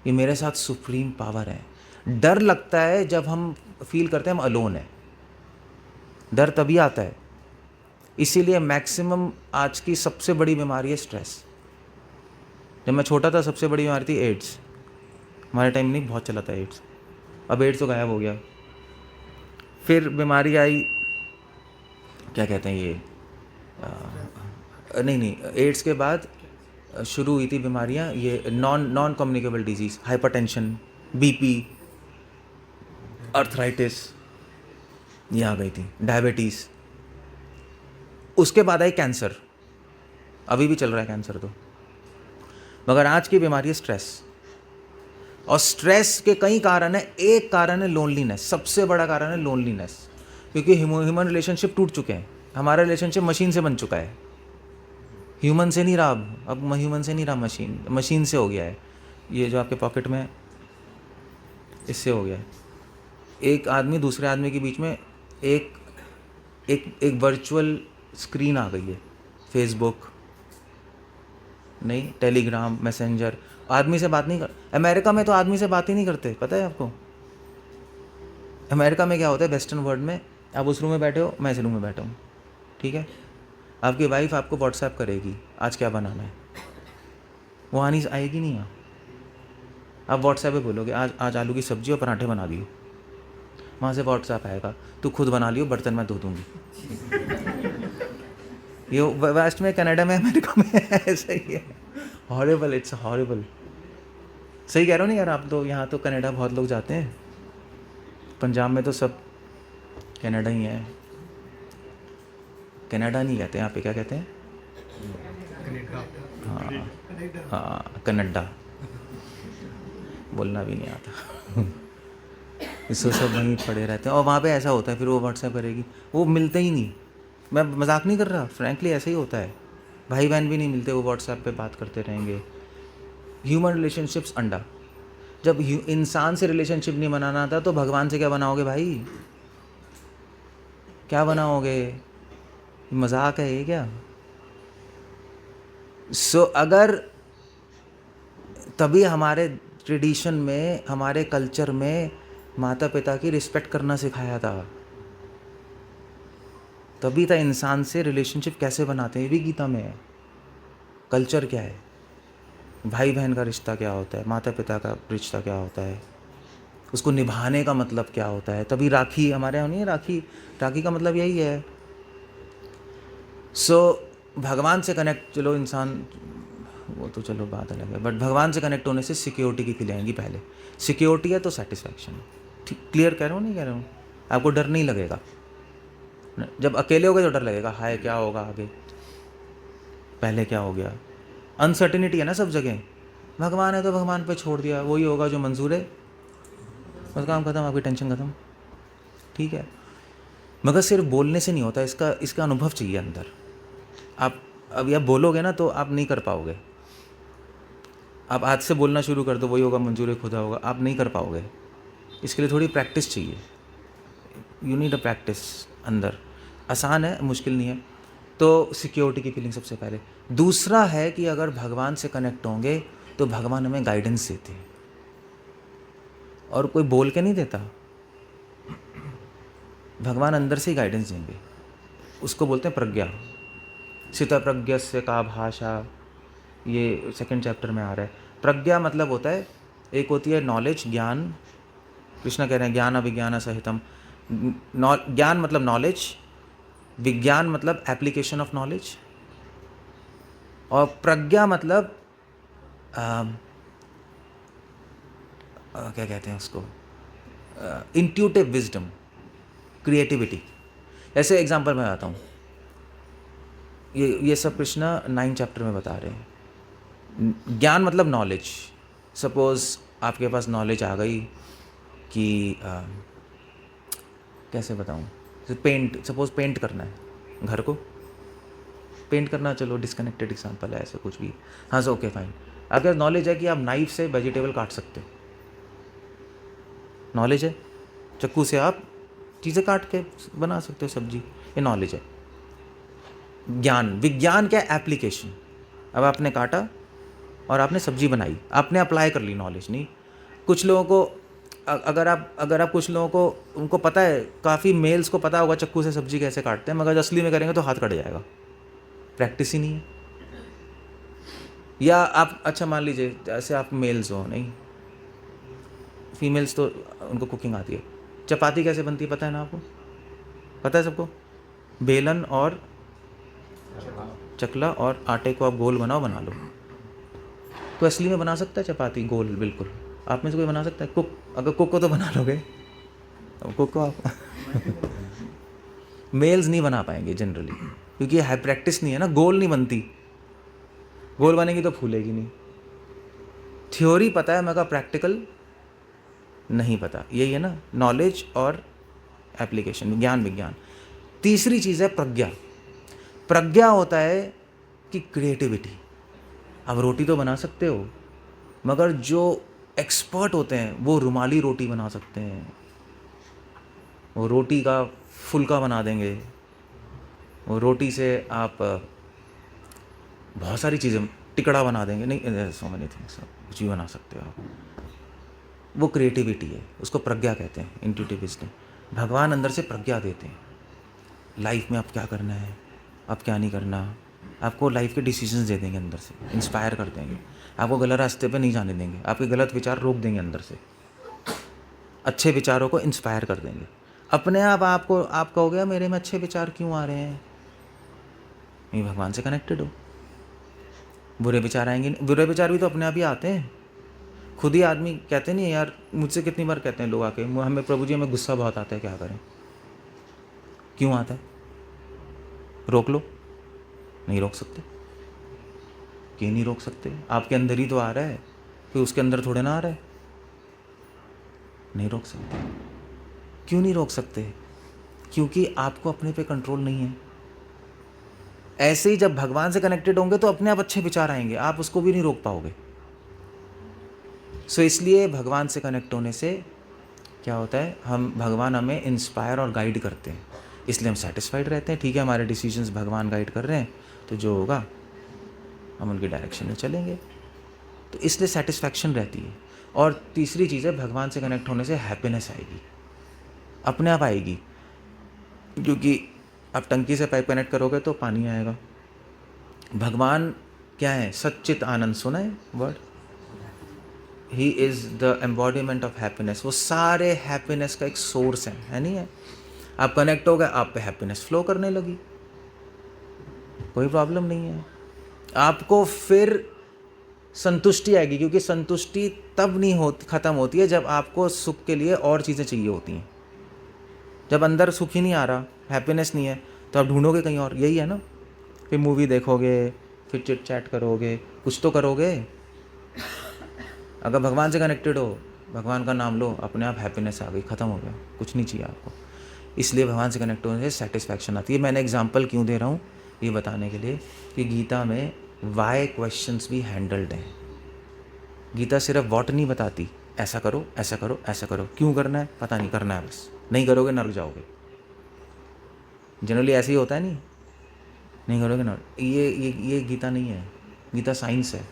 ये मेरे साथ सुप्रीम पावर है। डर लगता है जब हम फील करते हैं हम अलोन है, डर तभी आता है। इसीलिए मैक्सिमम आज की सबसे बड़ी बीमारी है स्ट्रेस। जब मैं छोटा था सबसे बड़ी बीमारी थी एड्स, हमारे टाइम नहीं बहुत चला था एड्स, अब एड्स तो गायब हो गया। फिर बीमारी आई, क्या कहते हैं ये, नहीं, एड्स के बाद शुरू हुई थी बीमारियाँ, ये non communicable disease, hypertension, BP, arthritis, ये आ गई थी, डायबिटीज़। उसके बाद आई कैंसर, अभी भी चल रहा है कैंसर तो। मगर आज की बीमारी है स्ट्रेस, और स्ट्रेस के कई कारण है। एक कारण है लोनलीनेस, सबसे बड़ा कारण है लोनलीनेस, क्योंकि ह्यूमन रिलेशनशिप टूट चुके हैं। हमारा रिलेशनशिप मशीन से बन चुका है, ह्यूमन से नहीं रहा। अब ह्यूमन से नहीं रहा, मशीन से हो गया है। ये जो आपके पॉकेट में, इससे हो गया है। एक आदमी दूसरे आदमी के बीच में एक वर्चुअल स्क्रीन आ गई है, फेसबुक नहीं, टेलीग्राम, मैसेंजर। आदमी से बात नहीं कर, अमेरिका में तो आदमी से बात ही नहीं करते, पता है आपको। अमेरिका में क्या होता है, वेस्टर्न वर्ल्ड में, आप उस रूम में बैठे हो, मैं इस रूम में बैठा हूँ, ठीक है, आपकी वाइफ आपको व्हाट्सएप करेगी आज क्या बनाना है, वो आएगी नहीं यहाँ। आप व्हाट्सएप पे बोलोगे आज आज आलू की सब्जी और पराठे बना दियो, वहाँ से व्हाट्सएप आएगा तू खुद बना लियो, बर्तन मैं धो दूँगी। ये वेस्ट में, कनाडा में, अमेरिका में ऐसा ही है। Horrible, it's horrible. सही कह रहा हूँ नहीं यार? आप तो यहाँ तो कनाडा बहुत लोग जाते हैं, पंजाब में तो सब कनाडा ही है। कनाडा नहीं कहते यहाँ पे, क्या कहते हैं? हाँ हाँ, कनाडा बोलना भी नहीं आता। इससे सब वहीं पड़े रहते हैं और वहाँ पे ऐसा होता है, फिर वो व्हाट्सएप करेगी, वो मिलते ही नहीं। मैं मजाक नहीं कर रहा, फ्रैंकली ऐसा ही होता है। भाई बहन भी नहीं मिलते, वो व्हाट्सएप पे बात करते रहेंगे। ह्यूमन रिलेशनशिप्स अंडा। जब इंसान से रिलेशनशिप नहीं बनाना था तो भगवान से क्या बनाओगे भाई? क्या बनाओगे? मजाक है ये क्या? अगर तभी हमारे ट्रेडिशन में, हमारे कल्चर में माता पिता की रिस्पेक्ट करना सिखाया था, तभी था इंसान से रिलेशनशिप कैसे बनाते हैं, ये भी गीता में है। कल्चर क्या है, भाई बहन का रिश्ता क्या होता है, माता पिता का रिश्ता क्या होता है, उसको निभाने का मतलब क्या होता है। तभी राखी हमारे यहाँ नहीं है, राखी का मतलब यही है। भगवान से कनेक्ट, चलो इंसान वो तो चलो बात अलग है, बट भगवान से कनेक्ट होने से सिक्योरिटी की फीलिंग आएगी। पहले सिक्योरिटी है तो सेटिस्फैक्शन। ठीक, क्लियर कह रहा हूँ नहीं कह रहा हूँ? आपको डर नहीं लगेगा। जब अकेले हो गए तो डर लगेगा, हाय क्या होगा आगे, पहले क्या हो गया। अनसर्टिनिटी है ना सब जगह। भगवान है तो भगवान पे छोड़ दिया, वही होगा जो मंजूर है, बस काम खत्म, आपकी टेंशन खत्म। ठीक है, मगर सिर्फ बोलने से नहीं होता, इसका अनुभव चाहिए अंदर। आप अब आप बोलोगे ना तो आप नहीं कर पाओगे। आप आज से बोलना शुरू कर दो, वही होगा मंजूर खुदा होगा, आप नहीं कर पाओगे। इसके लिए थोड़ी प्रैक्टिस चाहिए। यू नीड अ प्रैक्टिस अंदर। आसान है, मुश्किल नहीं है। तो सिक्योरिटी की फीलिंग सबसे पहले। दूसरा है कि अगर भगवान से कनेक्ट होंगे तो भगवान हमें गाइडेंस देते हैं, और कोई बोल के नहीं देता, भगवान अंदर से ही गाइडेंस देंगे। उसको बोलते हैं प्रज्ञा। स्थित प्रज्ञस्य का भाषा, ये 2nd चैप्टर में आ रहा है। प्रज्ञा मतलब होता है, एक होती है नॉलेज, ज्ञान। कृष्ण कह रहे हैं ज्ञान अभिज्ञान सहितम। ज्ञान मतलब नॉलेज, विज्ञान मतलब एप्लीकेशन ऑफ नॉलेज, और प्रज्ञा मतलब क्या कहते हैं उसको, इंट्यूटिव विजडम, क्रिएटिविटी। ऐसे एग्जांपल मैं बताता हूँ, ये सब कृष्णा 9 चैप्टर में बता रहे हैं। ज्ञान मतलब नॉलेज। सपोज़ आपके पास नॉलेज आ गई कि कैसे बताऊँ, सपोज़ पेंट करना है घर को, पेंट करना, चलो डिस्कनेक्टेड एग्जांपल है, ऐसे कुछ भी। हाँ सो ओके फाइन। आपके पास नॉलेज है कि आप नाइफ से वेजिटेबल काट सकते हो, नॉलेज है। चाकू से आप चीज़ें काट के बना सकते हो सब्जी, ये नॉलेज है। ज्ञान, विज्ञान क्या है? एप्लीकेशन। अब आपने काटा और आपने सब्जी बनाई, आपने अप्लाई कर ली, नॉलेज नहीं। कुछ लोगों को अगर आप कुछ लोगों को, उनको पता है, काफ़ी मेल्स को पता होगा चाकू से सब्जी कैसे काटते हैं, मगर असली में करेंगे तो हाथ कट जाएगा, प्रैक्टिस ही नहीं है। या आप, अच्छा मान लीजिए जैसे आप मेल्स हो, नहीं फीमेल्स तो उनको कुकिंग आती है। चपाती कैसे बनती है पता है ना आपको? पता है सबको? बेलन और चकला और आटे को आप गोल बनाओ, बना लो। तो असली में बना सकता है चपाती गोल बिल्कुल? आप में से कोई बना सकता है? कुक, अगर कुक को तो बना लोगे, अब कुक को आप मेल्स नहीं बना पाएंगे जनरली, क्योंकि है प्रैक्टिस नहीं है ना, गोल नहीं बनती। गोल बनेगी तो फूलेगी नहीं। थ्योरी पता है मगर प्रैक्टिकल नहीं पता, यही है ना नॉलेज और एप्लीकेशन, ज्ञान विज्ञान। तीसरी चीज़ है प्रज्ञा। प्रज्ञा होता है कि क्रिएटिविटी। अब रोटी तो बना सकते हो, मगर जो एक्सपर्ट होते हैं वो रुमाली रोटी बना सकते हैं, वो रोटी का फुल्का बना देंगे, वो रोटी से आप बहुत सारी चीज़ें, टिकड़ा बना देंगे, नहीं सो मेनी थिंग्स, कुछ भी बना सकते हो आप। वो क्रिएटिविटी है, उसको प्रज्ञा कहते हैं, इंट्यूटिव विजडम। भगवान अंदर से प्रज्ञा देते हैं, लाइफ में अब क्या करना है, अब क्या नहीं करना, आपको लाइफ के डिसीजंस दे देंगे अंदर से, इंस्पायर कर देंगे, आपको गलत रास्ते पे नहीं जाने देंगे, आपके गलत विचार रोक देंगे अंदर से, अच्छे विचारों को इंस्पायर कर देंगे। अपने आप आप कहोगे यार मेरे में अच्छे विचार क्यों आ रहे हैं, ये भगवान से कनेक्टेड हो। बुरे विचार आएंगे नहीं, बुरे विचार भी तो अपने आप ही आते हैं, खुद ही आदमी कहते नहीं है यार, मुझसे कितनी बार कहते हैं लोग आके, हमें प्रभु जी हमें गुस्सा बहुत आता है, क्या करें, क्यों आता है, रोक लो, नहीं रोक सकते। क्यों नहीं रोक सकते, आपके अंदर ही तो आ रहा है, कोई उसके अंदर थोड़े ना आ रहा है, नहीं रोक सकते। क्यों नहीं रोक सकते, क्योंकि आपको अपने पे कंट्रोल नहीं है। ऐसे ही जब भगवान से कनेक्टेड होंगे तो अपने आप अच्छे विचार आएंगे, आप उसको भी नहीं रोक पाओगे। सो इसलिए भगवान से कनेक्ट होने से क्या होता है, भगवान हमें इंस्पायर और गाइड करते हैं, इसलिए हम सेटिस्फाइड रहते हैं। ठीक है, हमारे डिसीजंस भगवान गाइड कर रहे हैं, तो जो होगा हम उनकी डायरेक्शन में चलेंगे, तो इसलिए सेटिस्फैक्शन रहती है। और तीसरी चीज़ है, भगवान से कनेक्ट होने से हैप्पीनेस आएगी, अपने आप आएगी, क्योंकि आप टंकी से पाइप कनेक्ट करोगे तो पानी आएगा। भगवान क्या है, सच्चित आनंद, सुना है word, he is the embodiment of happiness, वो सारे हैप्पीनेस का एक सोर्स है नहीं है। आप कनेक्ट हो गए, आप पे हैप्पीनेस फ्लो करने लगी, कोई प्रॉब्लम नहीं है। आपको फिर संतुष्टि आएगी, क्योंकि संतुष्टि तब नहीं होती, ख़त्म होती है जब आपको सुख के लिए और चीज़ें चाहिए होती हैं। जब अंदर सुख ही नहीं आ रहा, हैप्पीनेस नहीं है, तो आप ढूंढोगे कहीं और, यही है ना। फिर मूवी देखोगे, फिर चिट चैट करोगे, कुछ तो करोगे। अगर भगवान से कनेक्टेड हो, भगवान का नाम लो, अपने आप हैप्पीनेस आ गई, ख़त्म हो गया, कुछ नहीं चाहिए आपको। इसलिए भगवान से कनेक्ट होने से सेटिस्फैक्शन आती है। मैंने एग्जांपल क्यों दे रहा हूँ, ये बताने के लिए कि गीता में वाई क्वेश्चंस भी हैंडल्ड हैं। गीता सिर्फ व्हाट नहीं बताती, ऐसा करो ऐसा करो ऐसा करो, क्यों करना है पता नहीं, करना है बस, नहीं करोगे नरक जाओगे। जनरली ऐसे ही होता है, नहीं करोगे ना, ये गीता नहीं है। गीता साइंस है,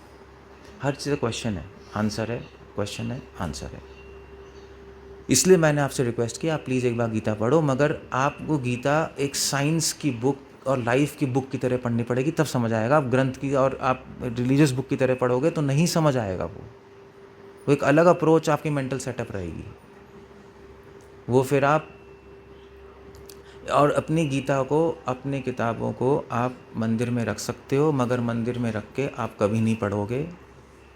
हर चीज़ क्वेश्चन है आंसर है, क्वेश्चन है आंसर है। इसलिए मैंने आपसे रिक्वेस्ट किया, आप प्लीज़ एक बार गीता पढ़ो, मगर आपको गीता एक साइंस की बुक और लाइफ की बुक की तरह पढ़नी पड़ेगी, तब समझ आएगा। आप ग्रंथ की और आप रिलीजियस बुक की तरह पढ़ोगे तो नहीं समझ आएगा। वो एक अलग अप्रोच आपकी मेंटल सेटअप रहेगी, वो फिर आप और अपनी गीता को, अपनी किताबों को आप मंदिर में रख सकते हो, मगर मंदिर में रख के आप कभी नहीं पढ़ोगे,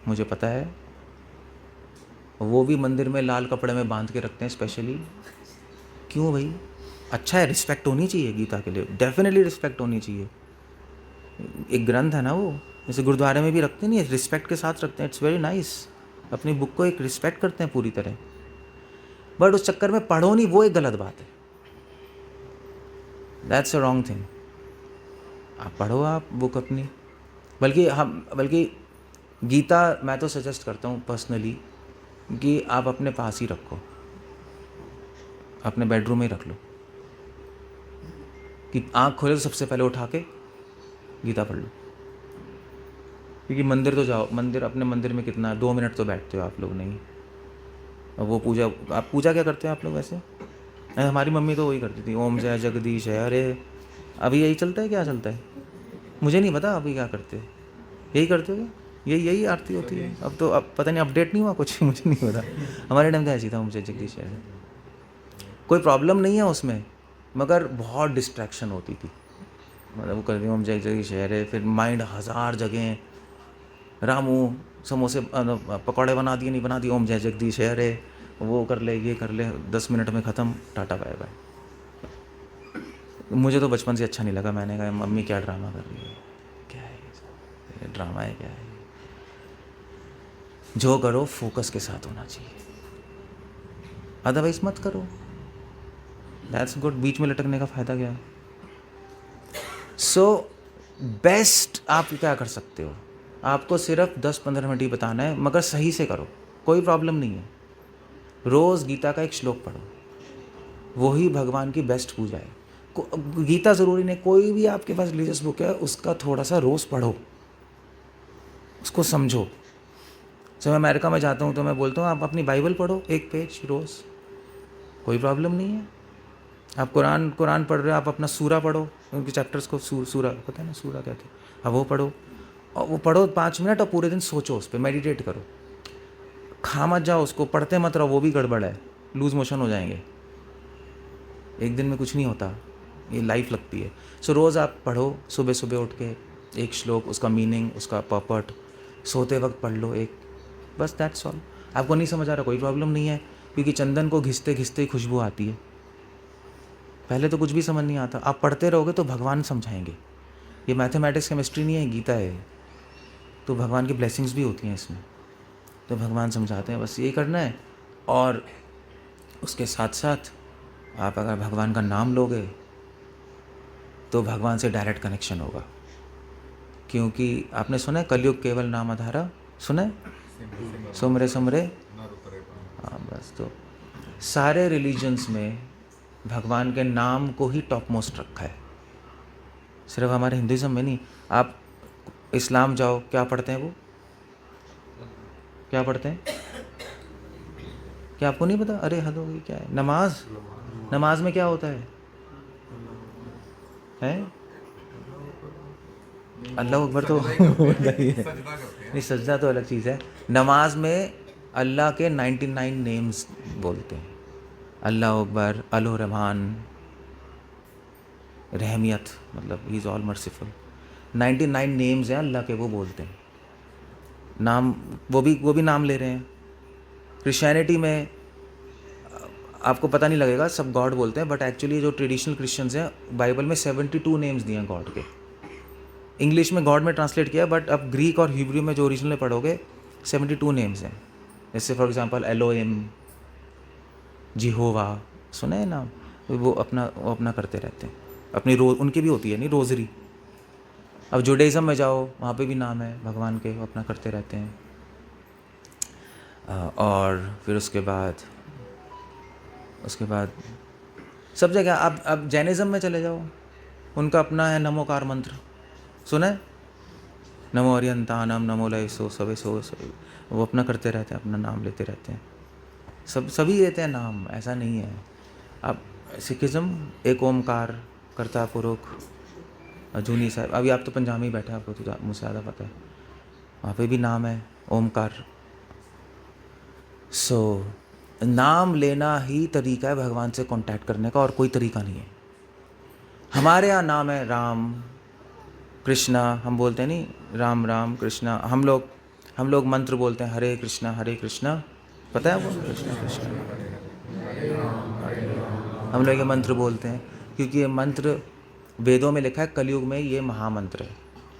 मुझे पता है। वो भी मंदिर में लाल कपड़े में बांध के रखते हैं स्पेशली, क्यों भाई, अच्छा है, रिस्पेक्ट होनी चाहिए गीता के लिए, डेफिनेटली रिस्पेक्ट होनी चाहिए। एक ग्रंथ है ना वो, जैसे गुरुद्वारे में भी रखते नहीं है, रिस्पेक्ट के साथ रखते हैं, इट्स वेरी नाइस। अपनी बुक को एक रिस्पेक्ट करते हैं पूरी तरह, बट उस चक्कर में पढ़ो नहीं, वो एक गलत बात है, दैट्स अ रॉन्ग थिंग। आप पढ़ो आप बुक अपनी, बल्कि गीता मैं तो सजेस्ट करता हूँ पर्सनली कि आप अपने पास ही रखो, अपने बेडरूम में ही रख लो, कि आँख खोले तो सबसे पहले उठा के गीता पढ़ लो। क्योंकि मंदिर तो जाओ, मंदिर, अपने मंदिर में कितना 2 मिनट तो बैठते हो आप लोग, नहीं। और वो पूजा, आप पूजा क्या करते हैं आप लोग वैसे? हमारी मम्मी तो वही करती थी, ओम जय जगदीश है। अरे अभी यही चलता है, क्या चलता है मुझे नहीं पता, अभी क्या करते हैं, यही करते हो क्या? यही आरती होती है अब तो, अब पता नहीं अपडेट नहीं हुआ कुछ मुझे नहीं पता। हमारे टाइम तो ऐसी था, ओम जय जगदीश है, कोई प्रॉब्लम नहीं है उसमें, मगर बहुत डिस्ट्रैक्शन होती थी। मतलब वो करते ओम जय जगदीश है, फिर माइंड 1000 जगह, रामू समोसे पकौड़े बना दिए, नहीं बना दिए, ओम जय जगदीश है, अरे वो कर ले, ये कर ले, 10 मिनट में ख़त्म, टाटा बाय बाय। मुझे तो बचपन से अच्छा नहीं लगा, मैंने कहा मम्मी क्या ड्रामा कर रही है, क्या है ये ड्रामा है, क्या है। जो करो फोकस के साथ होना चाहिए, अदरवाइज मत करो, दैट्स गुड। बीच में लटकने का फ़ायदा क्या है? सो बेस्ट आप क्या कर सकते हो, आपको सिर्फ 10-15 मिनट ही बताना है, मगर सही से करो, कोई प्रॉब्लम नहीं है। रोज़ गीता का एक श्लोक पढ़ो, वही भगवान की बेस्ट पूजा है। गीता ज़रूरी नहीं, कोई भी आपके पास रिलीजियस बुक है उसका थोड़ा सा रोज़ पढ़ो, उसको समझो। जब मैं अमेरिका में जाता हूँ तो मैं बोलता हूँ आप अपनी बाइबल पढ़ो, 1 पेज रोज़, कोई प्रॉब्लम नहीं है। आप कुरान पढ़ रहे हो, आप अपना सूरा पढ़ो, उनके चैप्टर्स को सूरा पता है ना, सूरा कहते हैं, अब वो पढ़ो, और वो पढ़ो 5 मिनट और पूरे दिन सोचो उस पर, मेडिटेट करो। खा मत जाओ उसको, पढ़ते मत रहो, वो भी गड़बड़ है, लूज़ मोशन हो जाएंगे। एक दिन में कुछ नहीं होता, ये लाइफ लगती है। सो रोज़ आप पढ़ो, सुबह सुबह उठ के एक श्लोक, उसका मीनिंग, उसका पर्पट, सोते वक्त पढ़ लो एक, बस दैट्स ऑल। आपको नहीं समझ आ रहा, कोई प्रॉब्लम नहीं है, क्योंकि चंदन को घिसते घिसते ही खुशबू आती है। पहले तो कुछ भी समझ नहीं आता, आप पढ़ते रहोगे तो भगवान समझाएंगे। ये मैथमेटिक्स केमिस्ट्री नहीं है, गीता है, तो भगवान की ब्लेसिंग्स भी होती हैं इसमें, तो भगवान समझाते हैं, बस यही करना है। और उसके साथ साथ आप अगर भगवान का नाम लोगे तो भगवान से डायरेक्ट कनेक्शन होगा, क्योंकि आपने सुना है कलयुग केवल नाम आधारा, सुना है, सुमरे सुमरे। हाँ बस, तो सारे रिलीजन्स में भगवान के नाम को ही टॉप मोस्ट रखा है, सिर्फ हमारे हिंदुज़म में नहीं। आप इस्लाम जाओ, क्या पढ़ते हैं वो, क्या पढ़ते हैं, क्या आपको नहीं पता? अरे हद हो गई, क्या है नमाज? नमाज में क्या होता है? अल्लाह अकबर तो होता ही है, नहीं सजदा तो अलग चीज़ है। नमाज में अल्लाह के 99 नेम्स बोलते हैं, अल्लाह अकबर, अल रहमान, रहमियत, मतलब he is all merciful. 99 names हैं अल्लाह के, वो बोलते हैं नाम, वो भी नाम ले रहे हैं। क्रिश्चियनिटी में आपको पता नहीं लगेगा, सब गॉड बोलते हैं, बट एक्चुअली जो ट्रेडिशनल क्रिश्चियंस हैं, बाइबल में 72 नेम्स दिए हैं गॉड के। इंग्लिश में गॉड में ट्रांसलेट किया, बट अब ग्रीक और हिब्रू में जो ओरिजिनल में पढ़ोगे 72 नेम्स हैं। जैसे फॉर एग्जांपल एलोहिम, जिहोवा, सुने हैं नाम? वो अपना करते रहते हैं, अपनी उनकी भी होती है नहीं रोज़री। अब जुडाइज़म में जाओ, वहाँ पे भी नाम है भगवान के, वो अपना करते रहते हैं। और फिर उसके बाद सब जगह, अब जैनिज़्म में चले जाओ, उनका अपना है नमोकार मंत्र, सुना है? नमो अरियंतानम, नमो लय सो सवे सो, वो अपना करते रहते हैं, अपना नाम लेते रहते हैं, सभी लेते हैं नाम, ऐसा नहीं है। अब सिखिज़्म एक ओमकार, कर्ता पुरुष, जूनी साहब, अभी आप तो पंजाब में बैठे हैं, आपको तो मुझसे ज़्यादा पता है, वहाँ पे भी नाम है ओमकार। सो नाम लेना ही तरीका है भगवान से कांटेक्ट करने का, और कोई तरीका नहीं है। हमारे यहाँ नाम है राम कृष्णा, हम बोलते हैं नहीं, राम राम कृष्णा। हम लोग मंत्र बोलते हैं हरे कृष्णा, पता है आपको? कृष्णा कृष्णा, हम लोग ये मंत्र बोलते हैं, क्योंकि ये मंत्र वेदों में लिखा है, कलयुग में ये महामंत्र है,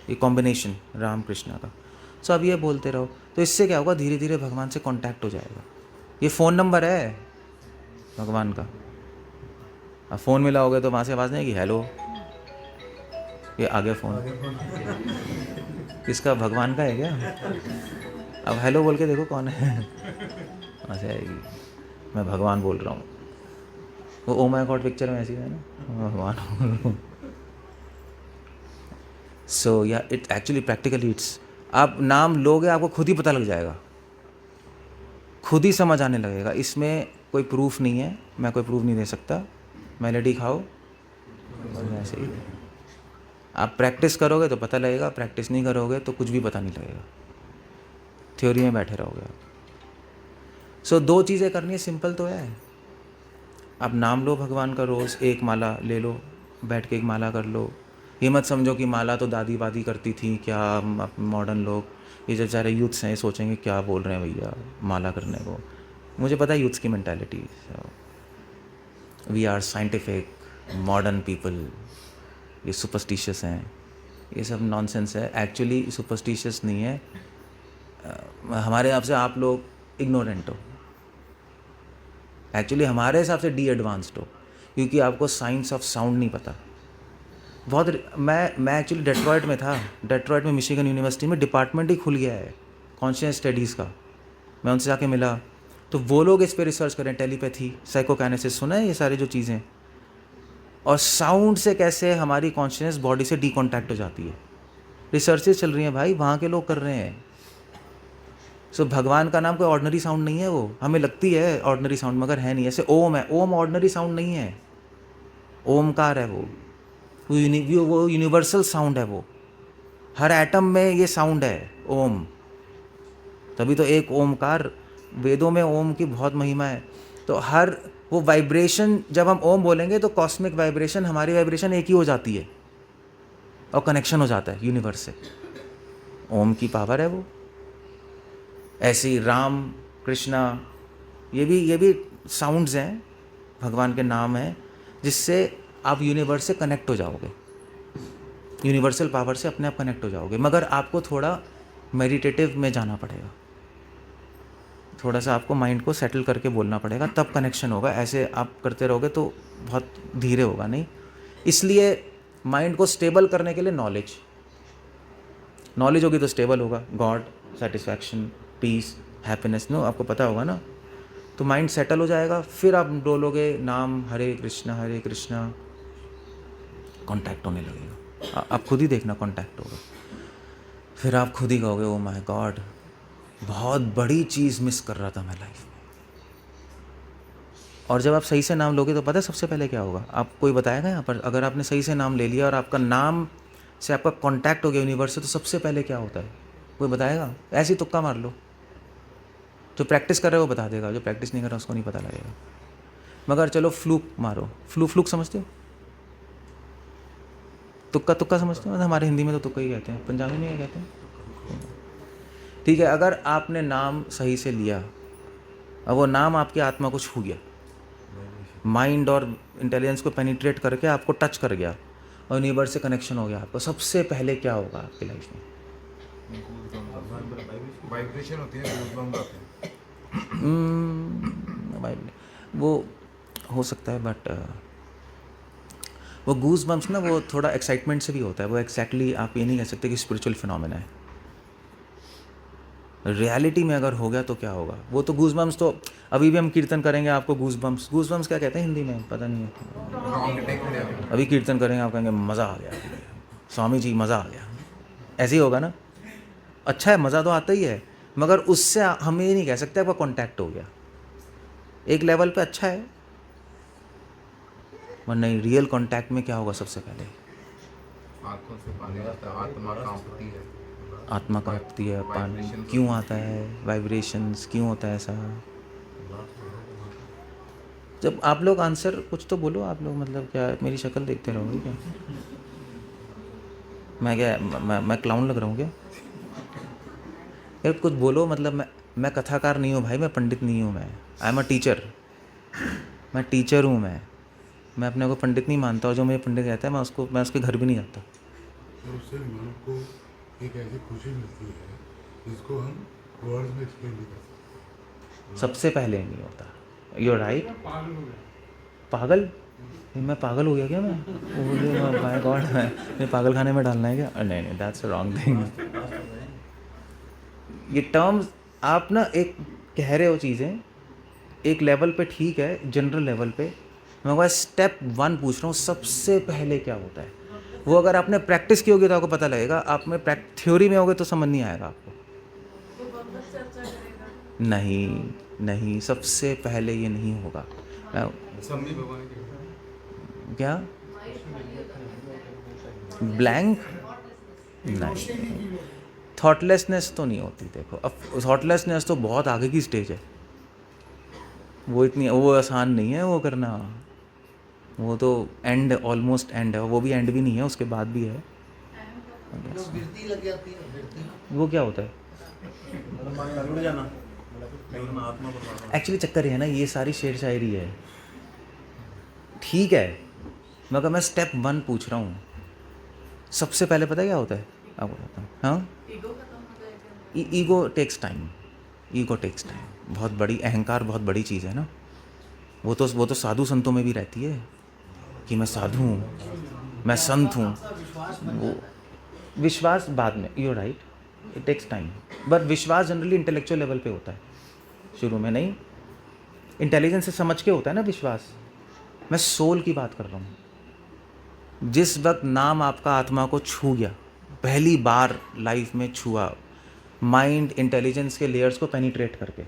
ये कॉम्बिनेशन राम कृष्णा का। सो अब ये बोलते रहो, तो इससे क्या होगा, धीरे धीरे भगवान से कांटेक्ट हो जाएगा। ये फ़ोन नंबर है भगवान का, अब फ़ोन मिलाओगे तो वहाँ से आवाज़ नहीं आएगी, हेलो, ये आ गया फ़ोन, किसका, भगवान का है क्या? अब हेलो बोल के देखो कौन है, वहाँ से आएगी, मैं भगवान बोल रहा हूँ। वो ओ माय गॉड पिक्चर में ऐसी है ना, भगवान। सो या इट एक्चुअली प्रैक्टिकली इट्स, आप नाम लोगे आपको खुद ही पता लग जाएगा, खुद ही समझ आने लगेगा। इसमें कोई प्रूफ नहीं है, मैं कोई प्रूफ नहीं दे सकता। मेलेडी खाओ ऐसे ही, आप प्रैक्टिस करोगे तो पता लगेगा, प्रैक्टिस नहीं करोगे तो कुछ भी पता नहीं लगेगा, थ्योरी में बैठे रहोगे आप। सो 2 चीज़ें करनी है, सिंपल तो है। आप नाम लो भगवान का, रोज़ एक माला ले लो, बैठ के एक माला कर लो। ये मत समझो कि माला तो दादी वादी करती थी, क्या मॉडर्न लोग, ये जो बेचारे यूथ्स हैं, ये सोचेंगे क्या बोल रहे हैं भैया माला करने को। मुझे पता है यूथ्स की mentality, we are scientific modern people, ये सुपरस्टिशियस हैं, ये सब नॉनसेंस है। एक्चुअली सुपरस्टिशियस नहीं है, हमारे हिसाब से आप लोग इग्नोरेंट हो, एक्चुअली हमारे हिसाब से डी एडवांस्ड हो, क्योंकि आपको साइंस ऑफ साउंड नहीं पता। मैं एक्चुअली डेट्रॉयट में था, डेट्रॉयट में मिशिगन यूनिवर्सिटी में डिपार्टमेंट ही खुल गया है कॉन्शियस स्टडीज़ का। मैं उनसे जाके मिला, तो वो लोग इस पर रिसर्च करें, टेलीपैथी, साइकोकाइनेसिस, सुना है ये सारी जो चीज़ें, और साउंड से कैसे हमारी कॉन्शियस बॉडी से डिकॉन्टैक्ट हो जाती है। रिसर्चेस चल रही हैं भाई, वहाँ के लोग कर रहे हैं। सो भगवान का नाम कोई ऑर्डिनरी साउंड नहीं है, वो हमें लगती है ऑर्डिनरी साउंड मगर है नहीं। ऐसे ओम है, ओम ऑर्डिनरी साउंड नहीं है, ओमकार है वो यूनिवर्सल साउंड है वो। हर एटम में ये साउंड है ओम, तभी तो एक ओमकार, वेदों में ओम की बहुत महिमा है। तो हर वो वाइब्रेशन, जब हम ओम बोलेंगे तो कॉस्मिक वाइब्रेशन, हमारी वाइब्रेशन एक ही हो जाती है और कनेक्शन हो जाता है यूनिवर्स से। ओम की पावर है वो। ऐसे ही राम, कृष्णा, ये भी साउंड्स हैं, भगवान के नाम हैं, जिससे आप यूनिवर्स से कनेक्ट हो जाओगे, यूनिवर्सल पावर से अपने आप कनेक्ट हो जाओगे। मगर आपको थोड़ा मेडिटेटिव में जाना पड़ेगा, थोड़ा सा आपको माइंड को सेटल करके बोलना पड़ेगा, तब कनेक्शन होगा। ऐसे आप करते रहोगे तो बहुत धीरे होगा नहीं। इसलिए माइंड को स्टेबल करने के लिए नॉलेज होगी तो स्टेबल होगा। God, satisfaction, peace, happiness, no, आपको पता होगा ना, तो माइंड सेटल हो जाएगा। फिर आप बोलोगे नाम हरे कृष्णा, कांटेक्ट होने लगेगा। आप खुद ही देखना कांटेक्ट होगा। फिर आप खुद ही कहोगे ओ माय गॉड, बहुत बड़ी चीज़ मिस कर रहा था मैं लाइफ में। और जब आप सही से नाम लोगे तो पता है सबसे पहले क्या होगा? आप, कोई बताएगा यहाँ पर? अगर आपने सही से नाम ले लिया और आपका नाम से आपका कांटेक्ट हो गया यूनिवर्स से, तो सबसे पहले क्या होता है? कोई बताएगा? ऐसे ही तुक्का मार लो। जो प्रैक्टिस कर रहे हो वो बता देगा, जो प्रैक्टिस नहीं कर रहा उसको नहीं पता लगेगा। मगर चलो फ्लूक मारो। फ्लूक समझते हो? तुक्का समझते हो? हमारे हिंदी में तो तुक्का ही कहते हैं, पंजाबी में क्या कहते हैं? ठीक है, अगर आपने नाम सही से लिया, अब वो नाम आपकी आत्मा को छू गया, माइंड और इंटेलिजेंस को पेनिट्रेट करके आपको टच कर गया और यूनिवर्स से कनेक्शन हो गया आपको, सबसे पहले क्या होगा आपकी लाइफ में? वाइब्रेशन होती है, गूज़बम्स आते हैं। वो हो सकता है, बट वो गूज बम्प्स ना, वो थोड़ा एक्साइटमेंट से भी होता है। वो एग्जैक्टली आप ये नहीं कह सकते कि स्पिरिचुअल फिनोमेना है। रियलिटी में अगर हो गया तो क्या होगा? वो तो गूज बम्प्स तो अभी भी हम कीर्तन करेंगे, आपको गूज बम्प्स क्या कहते हैं हिंदी में पता नहीं है। अभी कीर्तन करेंगे, आप कहेंगे मज़ा आ गया, स्वामी जी मज़ा आ गया। ऐसे ही होगा ना? अच्छा है, मज़ा तो आता ही है, मगर उससे हम ये नहीं कह सकते आपका कॉन्टैक्ट हो गया। एक लेवल पे अच्छा है, पर नहीं, रियल कॉन्टैक्ट में क्या होगा? सबसे पहले आंखों से पानी आता है, आत्मा कांपती है। आत्मा कांपती है, पानी क्यों आता है? वाइब्रेशंस क्यों होता है ऐसा? जब आप लोग आंसर कुछ तो बोलो आप लोग, मतलब क्या मेरी शक्ल देखते रहोगे क्या? मैं क्लाउन लग रहा हूँ क्या? यार कुछ बोलो, मतलब मैं कथाकार नहीं हूँ भाई, मैं पंडित नहीं हूँ, मैं आई एम अ टीचर। मैं टीचर हूँ, मैं अपने को पंडित नहीं मानता, और जो मुझे पंडित कहता है मैं उसके घर भी नहीं जाता। तो उससे मन को एक ऐसी खुशी मिलती है जिसको हम वर्ड्स में एक्सप्लेन नहीं कर सकते। सबसे पहले नहीं होता। You right. पागल? मैं पागल हो गया क्या? मैं माय गॉड, मैं पागल खाने में डालना है क्या? नहीं, दैट्स अ रॉन्ग थिंग। ये टर्म्स आप ना एक कह रहे हो चीज़ें एक लेवल पे ठीक है, जनरल लेवल पे। मैं वह स्टेप 1 पूछ रहा हूँ, सबसे पहले क्या होता है? वो अगर आपने प्रैक्टिस की होगी तो आपको पता लगेगा। आप में थ्योरी में होगे तो समझ नहीं आएगा आपको। नहीं, सबसे पहले ये नहीं होगा। क्या ब्लैंक? नहीं, थॉटलेसनेस तो नहीं होती। देखो, अब थॉटलेसनेस तो बहुत आगे की स्टेज है, वो आसान नहीं है वो करना। वो तो एंड, ऑलमोस्ट एंड है, वो भी एंड भी नहीं है, उसके बाद भी है। वो क्या होता है? एक्चुअली चक्कर है ना, ये सारी शेर शायरी है, ठीक है, मगर मैं स्टेप 1 पूछ रहा हूँ। सबसे पहले पता है क्या होता है? आपको बताता हूँ। हाँ, ईगो टेक्स टाइम। बहुत बड़ी अहंकार, बहुत बड़ी चीज़ है ना। वो तो साधु संतों में भी रहती है कि मैं साधु हूँ, मैं संत हूँ। वो विश्वास बाद में, you right, it takes time. But विश्वास जनरली इंटेलेक्चुअल लेवल पे होता है, शुरू में नहीं। इंटेलिजेंस से समझ के होता है ना विश्वास। मैं सोल की बात कर रहा हूँ। जिस वक्त नाम आपका आत्मा को छू गया, पहली बार लाइफ में छुआ, माइंड इंटेलिजेंस के लेयर्स को पेनिट्रेट करके,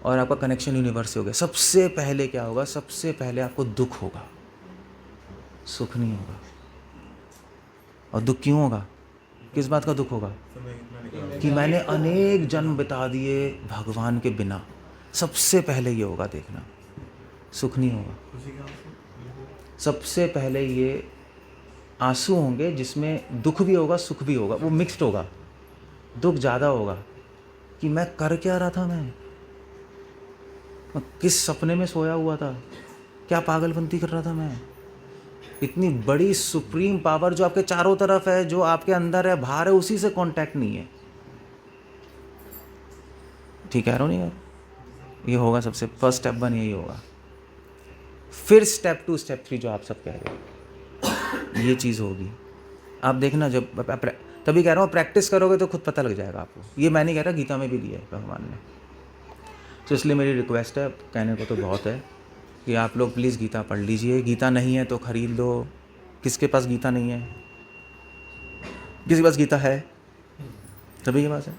और आपका कनेक्शन यूनिवर्स से हो गया, सबसे पहले क्या होगा? सबसे पहले आपको दुख होगा, सुख नहीं होगा। और दुख क्यों होगा? किस बात का दुख होगा? कि मैंने अनेक जन्म बिता दिए भगवान के बिना। सबसे पहले ये होगा, देखना, सुख नहीं होगा। सबसे पहले ये आंसू होंगे जिसमें दुख भी होगा सुख भी होगा, वो मिक्स्ड होगा। दुख ज़्यादा होगा कि मैं कर क्या रहा था, मैं किस सपने में सोया हुआ था, क्या पागलपंती कर रहा था मैं। इतनी बड़ी सुप्रीम पावर जो आपके चारों तरफ है, जो आपके अंदर है, बाहर है, उसी से कांटेक्ट नहीं है। ठीक कह रहा हूँ नहीं यार? ये होगा सबसे फर्स्ट स्टेप 1 यही होगा। फिर स्टेप 2 स्टेप 3 जो आप सब कह रहे हो, ये चीज़ होगी। आप देखना, जब तभी कह रहा हूँ प्रैक्टिस करोगे तो खुद पता लग जाएगा आपको। ये मैं नहीं कह रहा, गीता में भी दिया है भगवान ने। तो इसलिए मेरी रिक्वेस्ट है, कहने को तो बहुत है, कि आप लोग प्लीज़ गीता पढ़ लीजिए। गीता नहीं है तो ख़रीद लो। किसके पास गीता नहीं है? किसी के पास गीता है? सभी के पास है।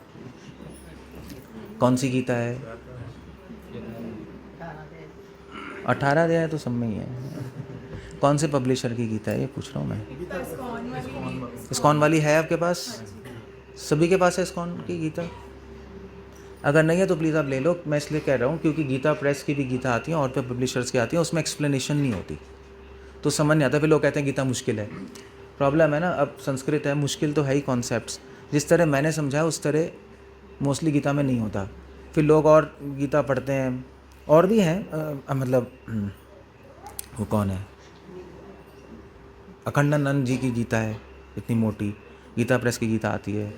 कौन सी गीता है? 18 अध्याय तो सब में ही है। कौन से पब्लिशर की गीता है ये पूछ रहा हूँ मैं। इस्कॉन वाली है आपके पास? सभी के पास है इस्कॉन की गीता? अगर नहीं है तो प्लीज़ आप ले लो। मैं इसलिए कह रहा हूँ क्योंकि गीता प्रेस की भी गीता आती है और पे पब्लिशर्स की आती है, उसमें एक्सप्लेनेशन नहीं होती तो समझ नहीं आता। फिर लोग कहते हैं गीता मुश्किल है। प्रॉब्लम है ना, अब संस्कृत है, मुश्किल तो है ही। कॉन्सेप्ट्स जिस तरह मैंने समझाया उस तरह मोस्टली गीता में नहीं होता। फिर लोग और गीता पढ़ते हैं, और भी हैं, मतलब वो कौन है, अखंडानंद जी की गीता है इतनी मोटी, गीता प्रेस की गीता आती है,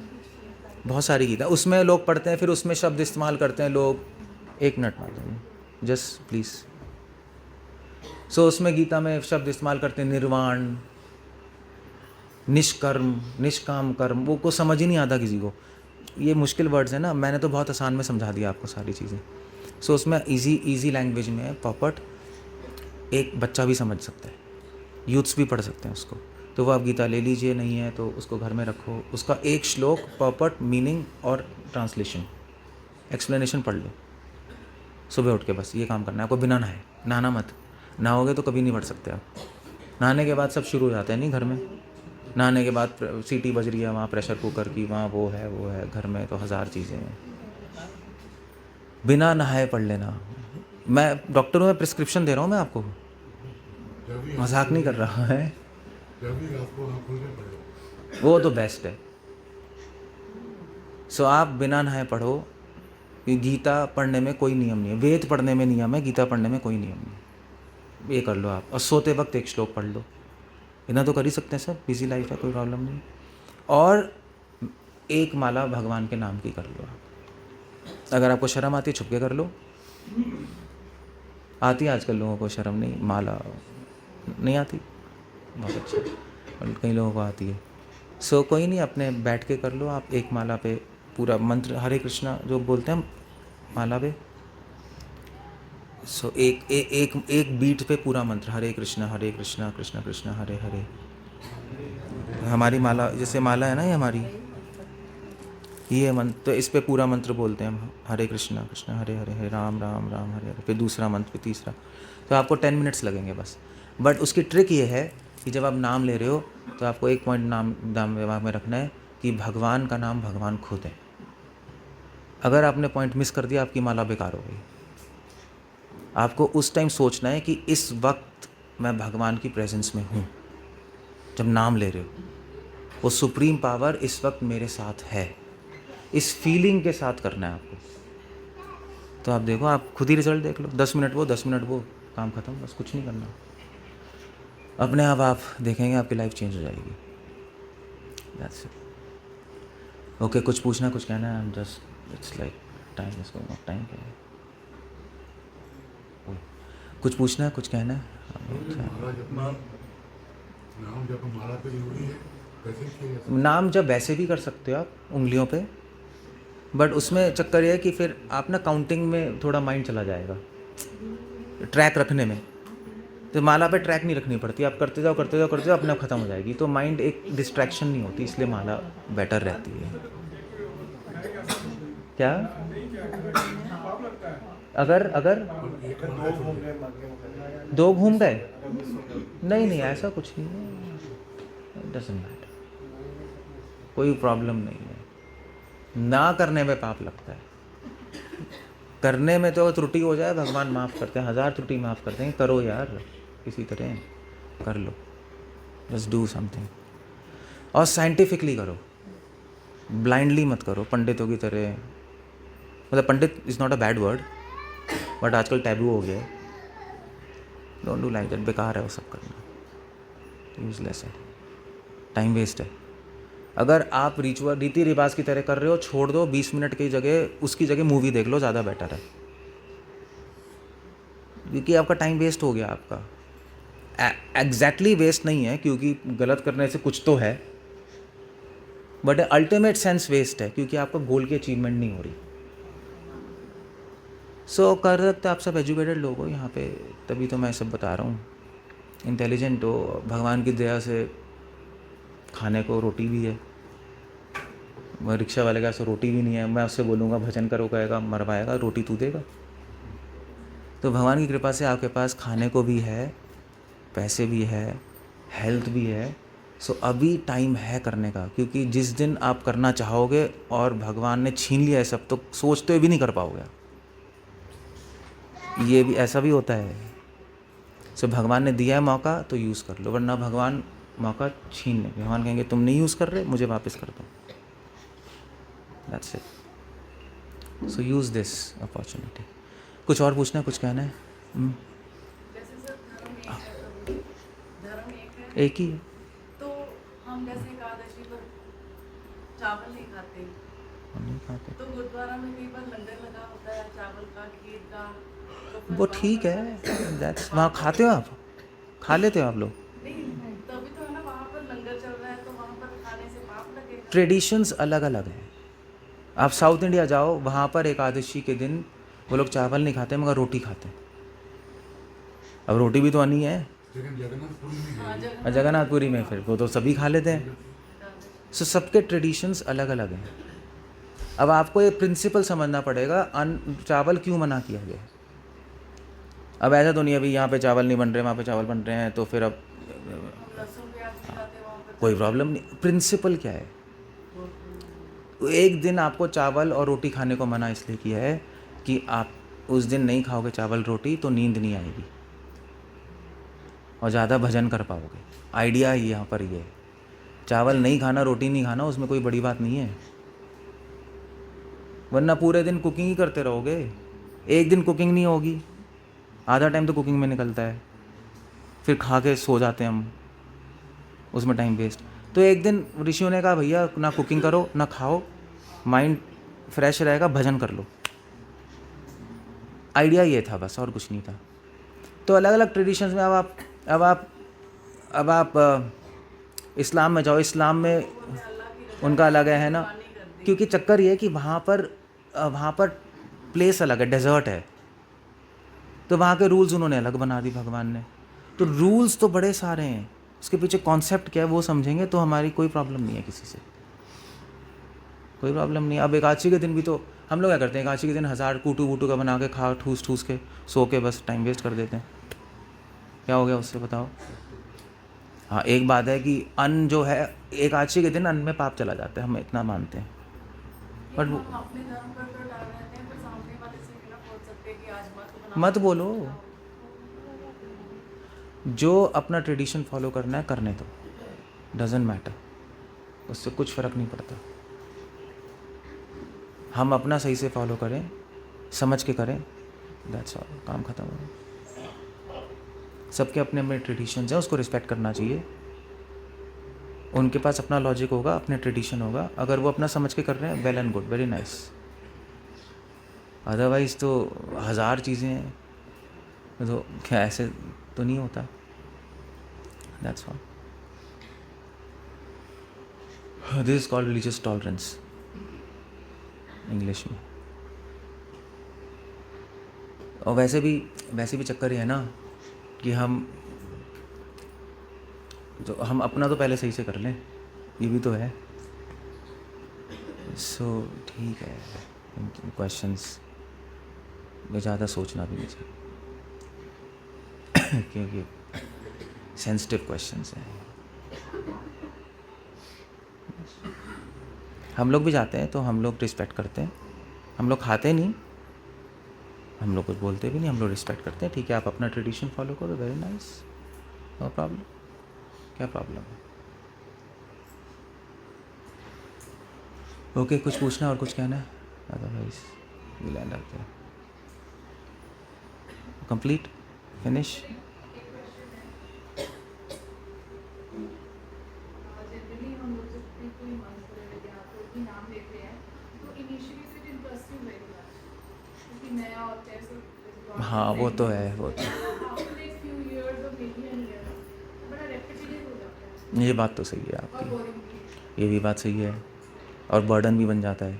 बहुत सारी गीता उसमें लोग पढ़ते हैं। फिर उसमें शब्द इस्तेमाल करते हैं लोग। 1 मिनट मांगते जस्ट प्लीज़। सो उसमें गीता में शब्द इस्तेमाल करते हैं निर्वाण, निष्कर्म, निष्काम कर्म, वो को समझ ही नहीं आता किसी को। ये मुश्किल वर्ड्स है ना, मैंने तो बहुत आसान में समझा दिया आपको सारी चीज़ें। सो उसमें इजी लैंग्वेज में है, प्रॉपर एक बच्चा भी समझ सकता है, यूथ्स भी पढ़ सकते हैं उसको। तो वो आप गीता ले लीजिए, नहीं है तो उसको घर में रखो, उसका एक श्लोक प्रॉपर मीनिंग और ट्रांसलेशन एक्सप्लेनेशन पढ़ लो सुबह उठ के। बस ये काम करना है आपको, बिना नहाए। नहाना मत, नहाओगे तो कभी नहीं पढ़ सकते आप। नहाने के बाद सब शुरू हो जाते हैं नहीं घर में। नहाने के बाद सीटी बज रही है वहाँ प्रेशर कुकर की, वहाँ वो है, घर में तो 1000 चीज़ें हैं। बिना नहाए पढ़ लेना। मैं डॉक्टर हूँ, मैं प्रिस्क्रिप्शन दे रहा हूँ मैं आपको, मजाक नहीं कर रहा है। वो तो बेस्ट है। सो आप बिना नहाए पढ़ो। गीता पढ़ने में कोई नियम नहीं है, वेद पढ़ने में नियम है, गीता पढ़ने में कोई नियम नहीं। ये कर लो आप, और सोते वक्त एक श्लोक पढ़ लो। इतना तो कर ही सकते हैं सब, बिजी लाइफ है, कोई प्रॉब्लम नहीं। और एक माला भगवान के नाम की कर लो आप। अगर आपको शर्म आती है छुप के कर लो। आती है आजकल लोगों को शर्म, नहीं माला नहीं आती, बहुत अच्छा, और कई लोगों को आती है। सो कोई नहीं, अपने बैठ के कर लो आप। एक माला पे पूरा मंत्र हरे कृष्णा जो बोलते हैं माला पे। सो एक बीट पे पूरा मंत्र हरे कृष्णा कृष्णा कृष्णा हरे हरे। हमारी माला जैसे माला है ना, ये हमारी ये मंत्र, तो इस पे पूरा मंत्र बोलते हैं हम, हरे कृष्णा कृष्णा हरे हरे, हरे राम राम राम हरे हरे। फिर दूसरा मंत्र, फिर तीसरा। तो आपको 10 मिनट्स लगेंगे बस। बट उसकी ट्रिक ये है कि जब आप नाम ले रहे हो तो आपको एक पॉइंट नाम दिमाग में रखना है कि भगवान का नाम भगवान खुद है। अगर आपने पॉइंट मिस कर दिया, आपकी माला बेकार हो गई। आपको उस टाइम सोचना है कि इस वक्त मैं भगवान की प्रेजेंस में हूँ। जब नाम ले रहे हो, वो सुप्रीम पावर इस वक्त मेरे साथ है, इस फीलिंग के साथ करना है आपको। तो आप देखो, आप खुद ही रिजल्ट देख लो। 10 मिनट वो, 10 मिनट वो, काम खत्म, बस कुछ नहीं करना। अपने आप देखेंगे आपकी लाइफ चेंज हो जाएगी। That's it. ओके, कुछ पूछना, कुछ कहना है? Just it's like time is going of time. कुछ पूछना है, कुछ कहना है? नाम जब वैसे भी कर सकते हो आप उंगलियों पे, बट उसमें चक्कर ये है कि फिर आप ना काउंटिंग में थोड़ा माइंड चला जाएगा, ट्रैक रखने में। तो माला पे ट्रैक नहीं रखनी पड़ती, आप करते जाओ करते जाओ करते जाओ, अपने आप ख़त्म हो जाएगी। तो माइंड एक डिस्ट्रैक्शन नहीं होती, इसलिए माला बेटर रहती है। क्या अगर 2 घूम गए? नहीं, ऐसा कुछ नहीं है, डजंट मैटर। कोई प्रॉब्लम नहीं है। ना करने में पाप लगता है, करने में तो त्रुटि हो जाए भगवान माफ़ करते हैं, 1000 त्रुटि माफ़ करते हैं। करो यार, किसी तरह कर लो, जस्ट डू समथिंग। और साइंटिफिकली करो, ब्लाइंडली मत करो पंडितों की तरह। मतलब pandit is not a bad word, but आजकल टैबू हो गया है। डोंट डू लाइक दैट, बेकार है वो सब करना, यूजलेस है, टाइम वेस्ट है। अगर आप रिचुअल रीति रिवाज की तरह कर रहे हो, छोड़ दो। 20 मिनट की जगह उसकी जगह मूवी देख लो, ज़्यादा बेटर है, क्योंकि आपका टाइम वेस्ट हो गया। आपका एग्जैक्टली वेस्ट नहीं है, क्योंकि गलत करने से कुछ तो है, बट अल्टीमेट सेंस वेस्ट है, क्योंकि आपका गोल की अचीवमेंट नहीं हो रही। सो कर सकते आप सब एजुकेटेड लोग हो यहाँ पे, तभी तो मैं सब बता रहा हूँ। इंटेलिजेंट हो, भगवान की दया से खाने को रोटी भी है। मैं रिक्शा वाले का ऐसा रोटी भी नहीं है, मैं उससे बोलूँगा भजन करो, कहेगा मरवाएगा, रोटी तू देगा। तो भगवान की कृपा से आपके पास खाने को भी है, पैसे भी है, हेल्थ भी है। सो अभी टाइम है करने का, क्योंकि जिस दिन आप करना चाहोगे और भगवान ने छीन लिया है सब, तो सोचते हुए भी नहीं कर पाओगे। ये भी ऐसा भी होता है। सो भगवान ने दिया है मौका तो यूज़ कर लो, वरना भगवान मौका छीन लेंगे। भगवान कहेंगे तुम नहीं यूज़ कर रहे, मुझे वापस कर दो। That's it. So use this opportunity. कुछ और पूछना है, कुछ कहना है? जैसे सर धर्म एक है, एक ही है। तो हम जैसे एकादशी पर चावल नहीं खाते, हम नहीं खाते, तो गुरुद्वारा में कई बार लंगर लगा होता है चावल का, खीर का, तो फिर वो वहाँ ठीक पर- है। दैट्स, वहाँ खाते हो आप, खा लेते हो आप लोग। नहीं, तभी तो है ना, वहाँ पर लंगर चल रहा है तो वहाँ पर खाने से पाप लगेगा। ट्रेडिशंस अलग अलग हैं। आप साउथ इंडिया जाओ, वहाँ पर एकादशी के दिन वो लोग चावल नहीं खाते मगर रोटी खाते हैं। अब रोटी भी तो अन्नी है। लेकिन जगन्नाथपुरी में हाँ, है। और जगन्नाथपुरी में फिर वो तो सभी खा लेते हैं। सो सबके ट्रेडिशंस अलग अलग हैं। अब आपको ये प्रिंसिपल समझना पड़ेगा, चावल क्यों मना किया गया है। अब ऐसा तो नहीं अभी यहाँ पे चावल नहीं बन रहे, वहाँ पे चावल बन रहे हैं, तो फिर अब हम लहसुन प्याज भी खाते हैं वहाँ पर। कोई प्रॉब्लम नहीं। प्रिंसिपल क्या है, तो एक दिन आपको चावल और रोटी खाने को मना इसलिए किया है कि आप उस दिन नहीं खाओगे चावल रोटी तो नींद नहीं आएगी और ज़्यादा भजन कर पाओगे। आइडिया ही यहाँ पर ये है। चावल नहीं खाना, रोटी नहीं खाना, उसमें कोई बड़ी बात नहीं है, वरना पूरे दिन कुकिंग ही करते रहोगे। एक दिन कुकिंग नहीं होगी, आधा टाइम तो कुकिंग में निकलता है, फिर खा के सो जाते हैं हम, उसमें टाइम वेस्ट। तो एक दिन ऋषियों ने कहा भैया ना कुकिंग करो ना खाओ, माइंड फ्रेश रहेगा, भजन कर लो। आइडिया ये था बस, और कुछ नहीं था। तो अलग अलग ट्रेडिशंस में अब आप इस्लाम में जाओ, इस्लाम में उनका अलग है ना, क्योंकि चक्कर ये है कि वहाँ पर प्लेस अलग है, डेजर्ट है, तो वहाँ के रूल्स उन्होंने अलग बना दी भगवान ने। तो रूल्स तो बड़े सारे हैं, उसके पीछे कॉन्सेप्ट क्या है वो समझेंगे तो हमारी कोई प्रॉब्लम नहीं है, किसी से कोई प्रॉब्लम नहीं। अब एकादशी के दिन भी तो हम लोग क्या करते हैं, एकादशी के दिन 1000 कूटू वूटू का बना के खा ठूस ठूस के सो के बस टाइम वेस्ट कर देते हैं। क्या हो गया उससे बताओ। हाँ, एक बात है कि अन्न जो है एकादशी के दिन अन्न में पाप चला जाता है, हम इतना मानते हैं, बट हम अपने धर्म पर तो डाल रहते हैं, पर सामने वाले से भी ना बोल सकते कि आज मत बनाओ। मत बोलो। जो अपना ट्रेडिशन फॉलो करना है करने दो, डजेंट मैटर, उससे कुछ फ़र्क नहीं पड़ता। हम अपना सही से फॉलो करें, समझ के करें, दैट्स ऑल, काम ख़त्म हो गया। सबके अपने अपने ट्रेडिशंस हैं, उसको रिस्पेक्ट करना चाहिए। उनके पास अपना लॉजिक होगा, अपने ट्रेडिशन होगा, अगर वो अपना समझ के कर रहे हैं well and good, very nice. Otherwise तो 1000 चीज़ें हैं, तो क्या ऐसे तो नहीं होता। That's all. This is called religious tolerance English में। और वैसे भी चक्कर ये है ना कि हम अपना तो पहले सही से कर लें, ये भी तो है। सो ठीक है, क्वेश्चंस में ज़्यादा सोचना भी नहीं चाहिए क्योंकि सेंसिटिव क्वेश्चंस हैं। हम लोग भी जाते हैं तो हम लोग रिस्पेक्ट करते हैं, हम लोग खाते नहीं, हम लोग कुछ बोलते भी नहीं, हम लोग रिस्पेक्ट करते हैं। ठीक है, आप अपना ट्रेडिशन फॉलो करो, वेरी नाइस, नो प्रॉब्लम, क्या प्रॉब्लम है? ओके, कुछ पूछना और कुछ कहना है? Otherwise will end up there. Complete, finish. Generally हम लोग जब भी कोई मंत्र या कोई भी नाम लेते हैं तो इनिशियली तो इंटरेस्टिंग लगेगा क्योंकि नया होता है सो हाँ वो तो है, वो तो आफ्टर नेक्स्ट फ्यू इयर्स और मे बी एन ईयर बड़ा रेपिटेटिव हो जाता है ये बात तो सही है और आपकी, बोरिंग भी। ये भी बात सही है, और बर्डन भी बन जाता है,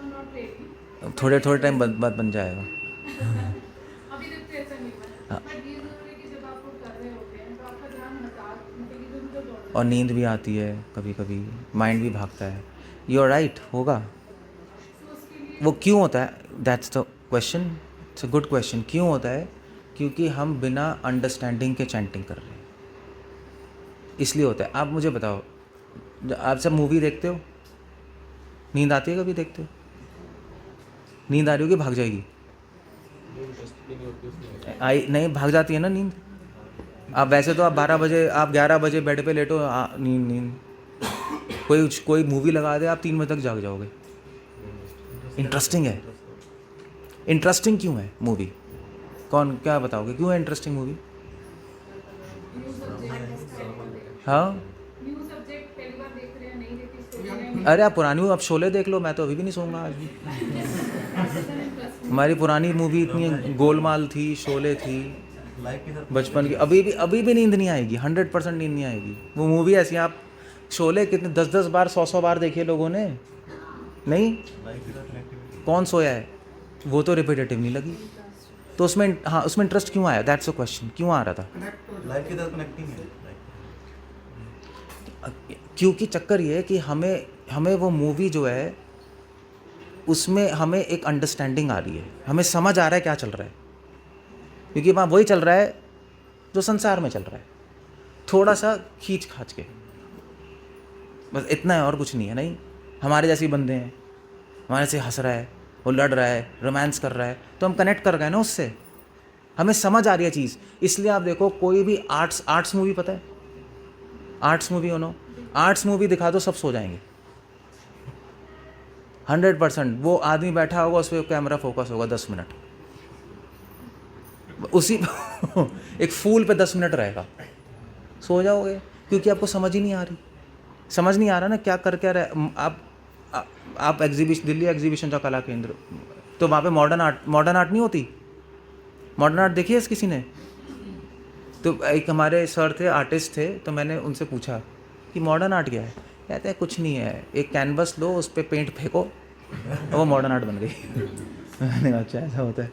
नॉट रियली, थोड़े थोड़े टाइम बाद बन जाएगा। अभी तक तो ऐसा नहीं हुआ, हाँ। बट ये जरूर है कि जब आप लोग कर रहे होते हैं तो आपका ध्यान मजाक मतलब इधर उधर दौड़ता और नींद भी आती है कभी कभी, माइंड भी भागता है। यू आर राइट, होगा। है तो उसके लिए वो क्यों होता है? That's the question, it's a good question. क्यों होता है? क्योंकि हम बिना अंडरस्टैंडिंग के चैंटिंग कर रहे हैं, इसलिए होता है। आप मुझे बताओ, आप सब मूवी देखते हो, नींद आती है कभी? देखते हो? नींद आ रही होगी, भाग जाएगी, आई नहीं, भाग जाती है ना नींद। आप वैसे तो आप 12 बजे, आप 11 बजे बेड पे लेटो, नींद नींद, कोई मूवी लगा दे, आप 3 बजे तक जाग जाओगे। इंटरेस्टिंग है। इंटरेस्टिंग क्यों है मूवी? कौन, क्या बताओगे क्यों है इंटरेस्टिंग मूवी? न्यू सब्जेक्ट हाँ, न्यू सब्जेक्ट पहली बार देख रहे हैं, नहीं देखी स्टोरी लाइन अरे आप पुरानी, आप शोले देख लो, मैं तो अभी भी नहीं सोऊंगा आज भी। हमारी पुरानी मूवी इतनी, गोलमाल थी, शोले थी, बचपन की, अभी भी नींद नहीं आएगी, 100% नींद नहीं आएगी। वो मूवी ऐसी है, आप शोले कितने 10-10 बार, 100-100 बार देखिए लोगों ने, नहीं? कौन सोया है? वो तो रिपीटेटिव नहीं लगी, तो उसमें, हाँ उसमें इंटरेस्ट क्यों आया? दैट्स अ क्वेश्चन, क्यों आ रहा था? लाइफ के साथ कनेक्टिंग है। क्योंकि चक्कर ये है कि हमें वो मूवी जो है उसमें हमें एक अंडरस्टैंडिंग आ रही है, हमें समझ आ रहा है क्या चल रहा है, क्योंकि वहाँ वही चल रहा है जो संसार में चल रहा है, थोड़ा सा खींच खाच के, बस इतना है और कुछ नहीं है। नहीं, हमारे जैसे ही बंदे हैं, हमारे से हंस रहा है, वो लड़ रहा है, रोमांस कर रहा है, तो हम कनेक्ट कर गए ना उससे, हमें समझ आ रही है चीज़। इसलिए आप देखो कोई भी आर्ट्स मूवी, पता है आर्ट्स मूवी, हो नो, आर्ट्स मूवी दिखा दो, सब सो जाएंगे 100%। वो आदमी बैठा होगा, उस पर कैमरा फोकस होगा 10 मिनट, उसी एक फूल पे 10 मिनट रहेगा, सो जाओगे, क्योंकि आपको समझ ही नहीं आ रही, समझ नहीं आ रहा ना क्या कर क्या रहे। आप एग्जीबिशन, दिल्ली एग्जीबिशन का कला केंद्र, तो वहाँ पे मॉडर्न आर्ट नहीं होती? मॉडर्न आर्ट देखी है किसी ने? तो एक हमारे सर थे, आर्टिस्ट थे, तो मैंने उनसे पूछा कि मॉडर्न आर्ट क्या है? कहते हैं कुछ नहीं है, एक कैनवस लो, उस पर पेंट फेंको और वो मॉडर्न आर्ट बन गई। मैंने कहा अच्छा ऐसा होता है,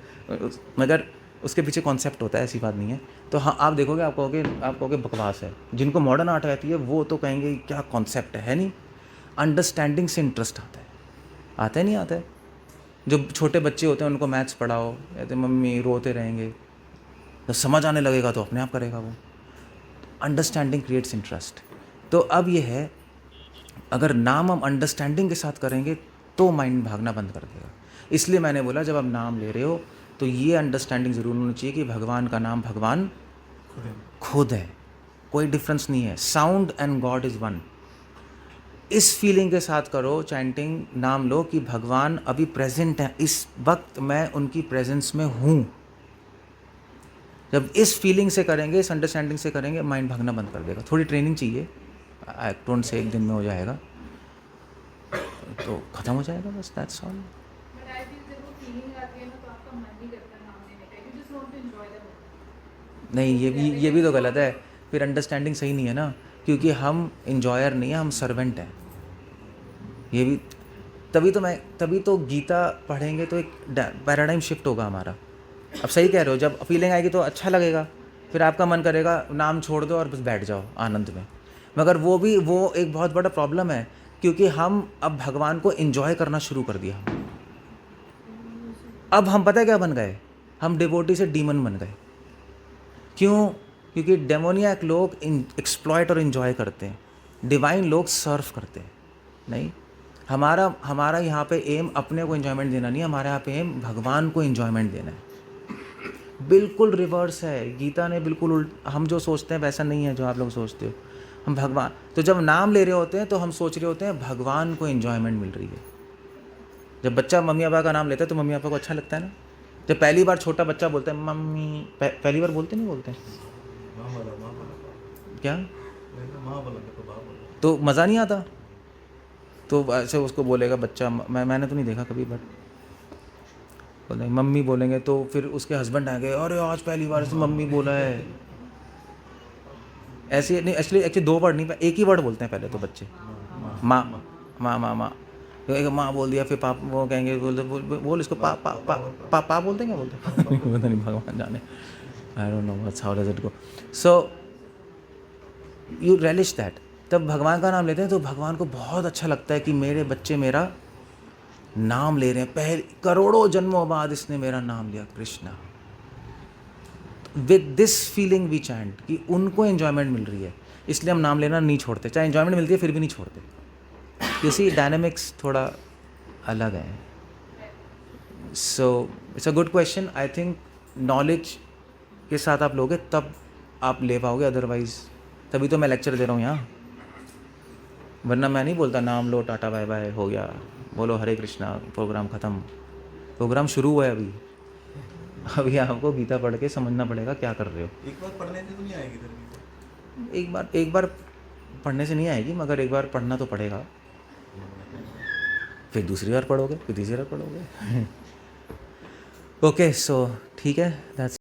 मगर उसके पीछे कॉन्सेप्ट होता है, ऐसी बात नहीं है। तो हाँ, आप देखोगे, आप कहोगे बकवास है। जिनको मॉडर्न आर्ट कहती है वो तो कहेंगे क्या कॉन्सेप्ट है नहीं? अंडरस्टैंडिंग से इंटरेस्ट आता है नहीं आता है? जो छोटे बच्चे होते हैं उनको मैथ्स पढ़ाओ, कहते मम्मी रोते रहेंगे, जब समझ आने लगेगा तो अपने आप करेगा वो। Understanding creates interest. तो अब ये है, अगर नाम हम अंडरस्टैंडिंग के साथ करेंगे तो माइंड भागना बंद कर देगा। इसलिए मैंने बोला जब आप नाम ले रहे हो तो ये अंडरस्टैंडिंग ज़रूर होनी चाहिए कि भगवान का नाम भगवान खुद है, कोई डिफरेंस नहीं है। Sound and God is one. इस फीलिंग के साथ करो चैंटिंग, नाम लो कि भगवान अभी प्रेजेंट है, इस वक्त मैं उनकी प्रेजेंस में हूँ। जब इस फीलिंग से करेंगे, इस अंडरस्टैंडिंग से करेंगे, माइंड भागना बंद कर देगा। थोड़ी ट्रेनिंग चाहिए, आई डोंट से एक दिन में हो जाएगा तो ख़त्म हो जाएगा, बस that's all. But I think जब वो फीलिंग आती है ना तो आपका मन नहीं करता नाम लेने का, you just want to enjoy the moment. नहीं, ये भी तो गलत है, फिर अंडरस्टैंडिंग सही नहीं है ना, क्योंकि हम इंजॉयर नहीं है, हम सर्वेंट हैं। ये भी तभी तो गीता पढ़ेंगे तो एक पैराडाइम शिफ्ट होगा हमारा। अब सही कह रहे हो, जब फीलिंग आएगी तो अच्छा लगेगा, फिर आपका मन करेगा नाम छोड़ दो और बस बैठ जाओ आनंद में। मगर वो एक बहुत बड़ा प्रॉब्लम है, क्योंकि हम अब भगवान को एंजॉय करना शुरू कर दिया। अब हम पता है क्या बन गए? हम डिवोटी से डीमन बन गए। क्यों? क्योंकि डेमोनियक लोग एक्सप्लॉइट और एंजॉय करते हैं, डिवाइन लोग सर्व करते हैं। नहीं, हमारा यहाँ पे एम अपने को एंजॉयमेंट देना नहीं है, हमारे यहाँ पे एम भगवान को एंजॉयमेंट देना है। बिल्कुल रिवर्स है, गीता ने बिल्कुल हम जो सोचते हैं वैसा नहीं है जो आप लोग सोचते हो। हम भगवान, तो जब नाम ले रहे होते हैं तो हम सोच रहे होते हैं भगवान को एंजॉयमेंट मिल रही है। जब बच्चा मम्मी पापा का नाम लेता है तो मम्मी पापा को अच्छा लगता है ना। जब पहली बार छोटा बच्चा बोलता है मम्मी, पहली बार बोलते नहीं बोलते माँ बोला क्या, माँ बोला तो बाप बोला। तो मज़ा नहीं आता। तो ऐसे उसको बोलेगा बच्चा, मैंने तो नहीं देखा कभी, बट बोलेंगे मम्मी बोलेंगे तो फिर उसके हस्बैंड आएंगे, अरे आज पहली बार से मम्मी बोला है। ऐसे नहीं, एक्चुअली 2 वर्ड नहीं, एक ही वर्ड बोलते हैं पहले तो बच्चे, माँ माँ माँ माँ। तो एक माँ बोल दिया, फिर पाप वो कहेंगे बोल इसको पा पा पा पा पा बोलते हैं, क्या बोलते हैं पता नहीं, भगवान जाने, I don't know what's how does it go. So you relish that. तब भगवान का नाम लेते हैं तो भगवान को बहुत अच्छा लगता है कि मेरे बच्चे मेरा नाम ले रहे हैं, पहले करोड़ों जन्मों बाद इसने मेरा नाम लिया Krishna. With this feeling we chant कि उनको एंजॉयमेंट मिल रही है, इसलिए हम नाम लेना नहीं छोड़ते, चाहे एंजॉयमेंट मिलती है फिर भी नहीं छोड़ते। किसी डायनामिक्स थोड़ा अलग है। So it's a good question. I think knowledge के साथ आप लोगे तब आप ले पाओगे, अदरवाइज तभी तो मैं लेक्चर दे रहा हूँ यहाँ, वरना मैं नहीं बोलता नाम लो टाटा बाय बाय हो गया, बोलो हरे कृष्णा, प्रोग्राम ख़त्म। प्रोग्राम शुरू हुआ है अभी आपको गीता पढ़ के समझना पड़ेगा क्या कर रहे हो। एक बार पढ़ने से तो नहीं आएगी तेरे एक बार पढ़ने से नहीं आएगी, मगर एक बार पढ़ना तो पड़ेगा, फिर दूसरी बार पढ़ोगे, फिर तीसरी बार पढ़ोगे। ओके, सो ठीक है, दैट्स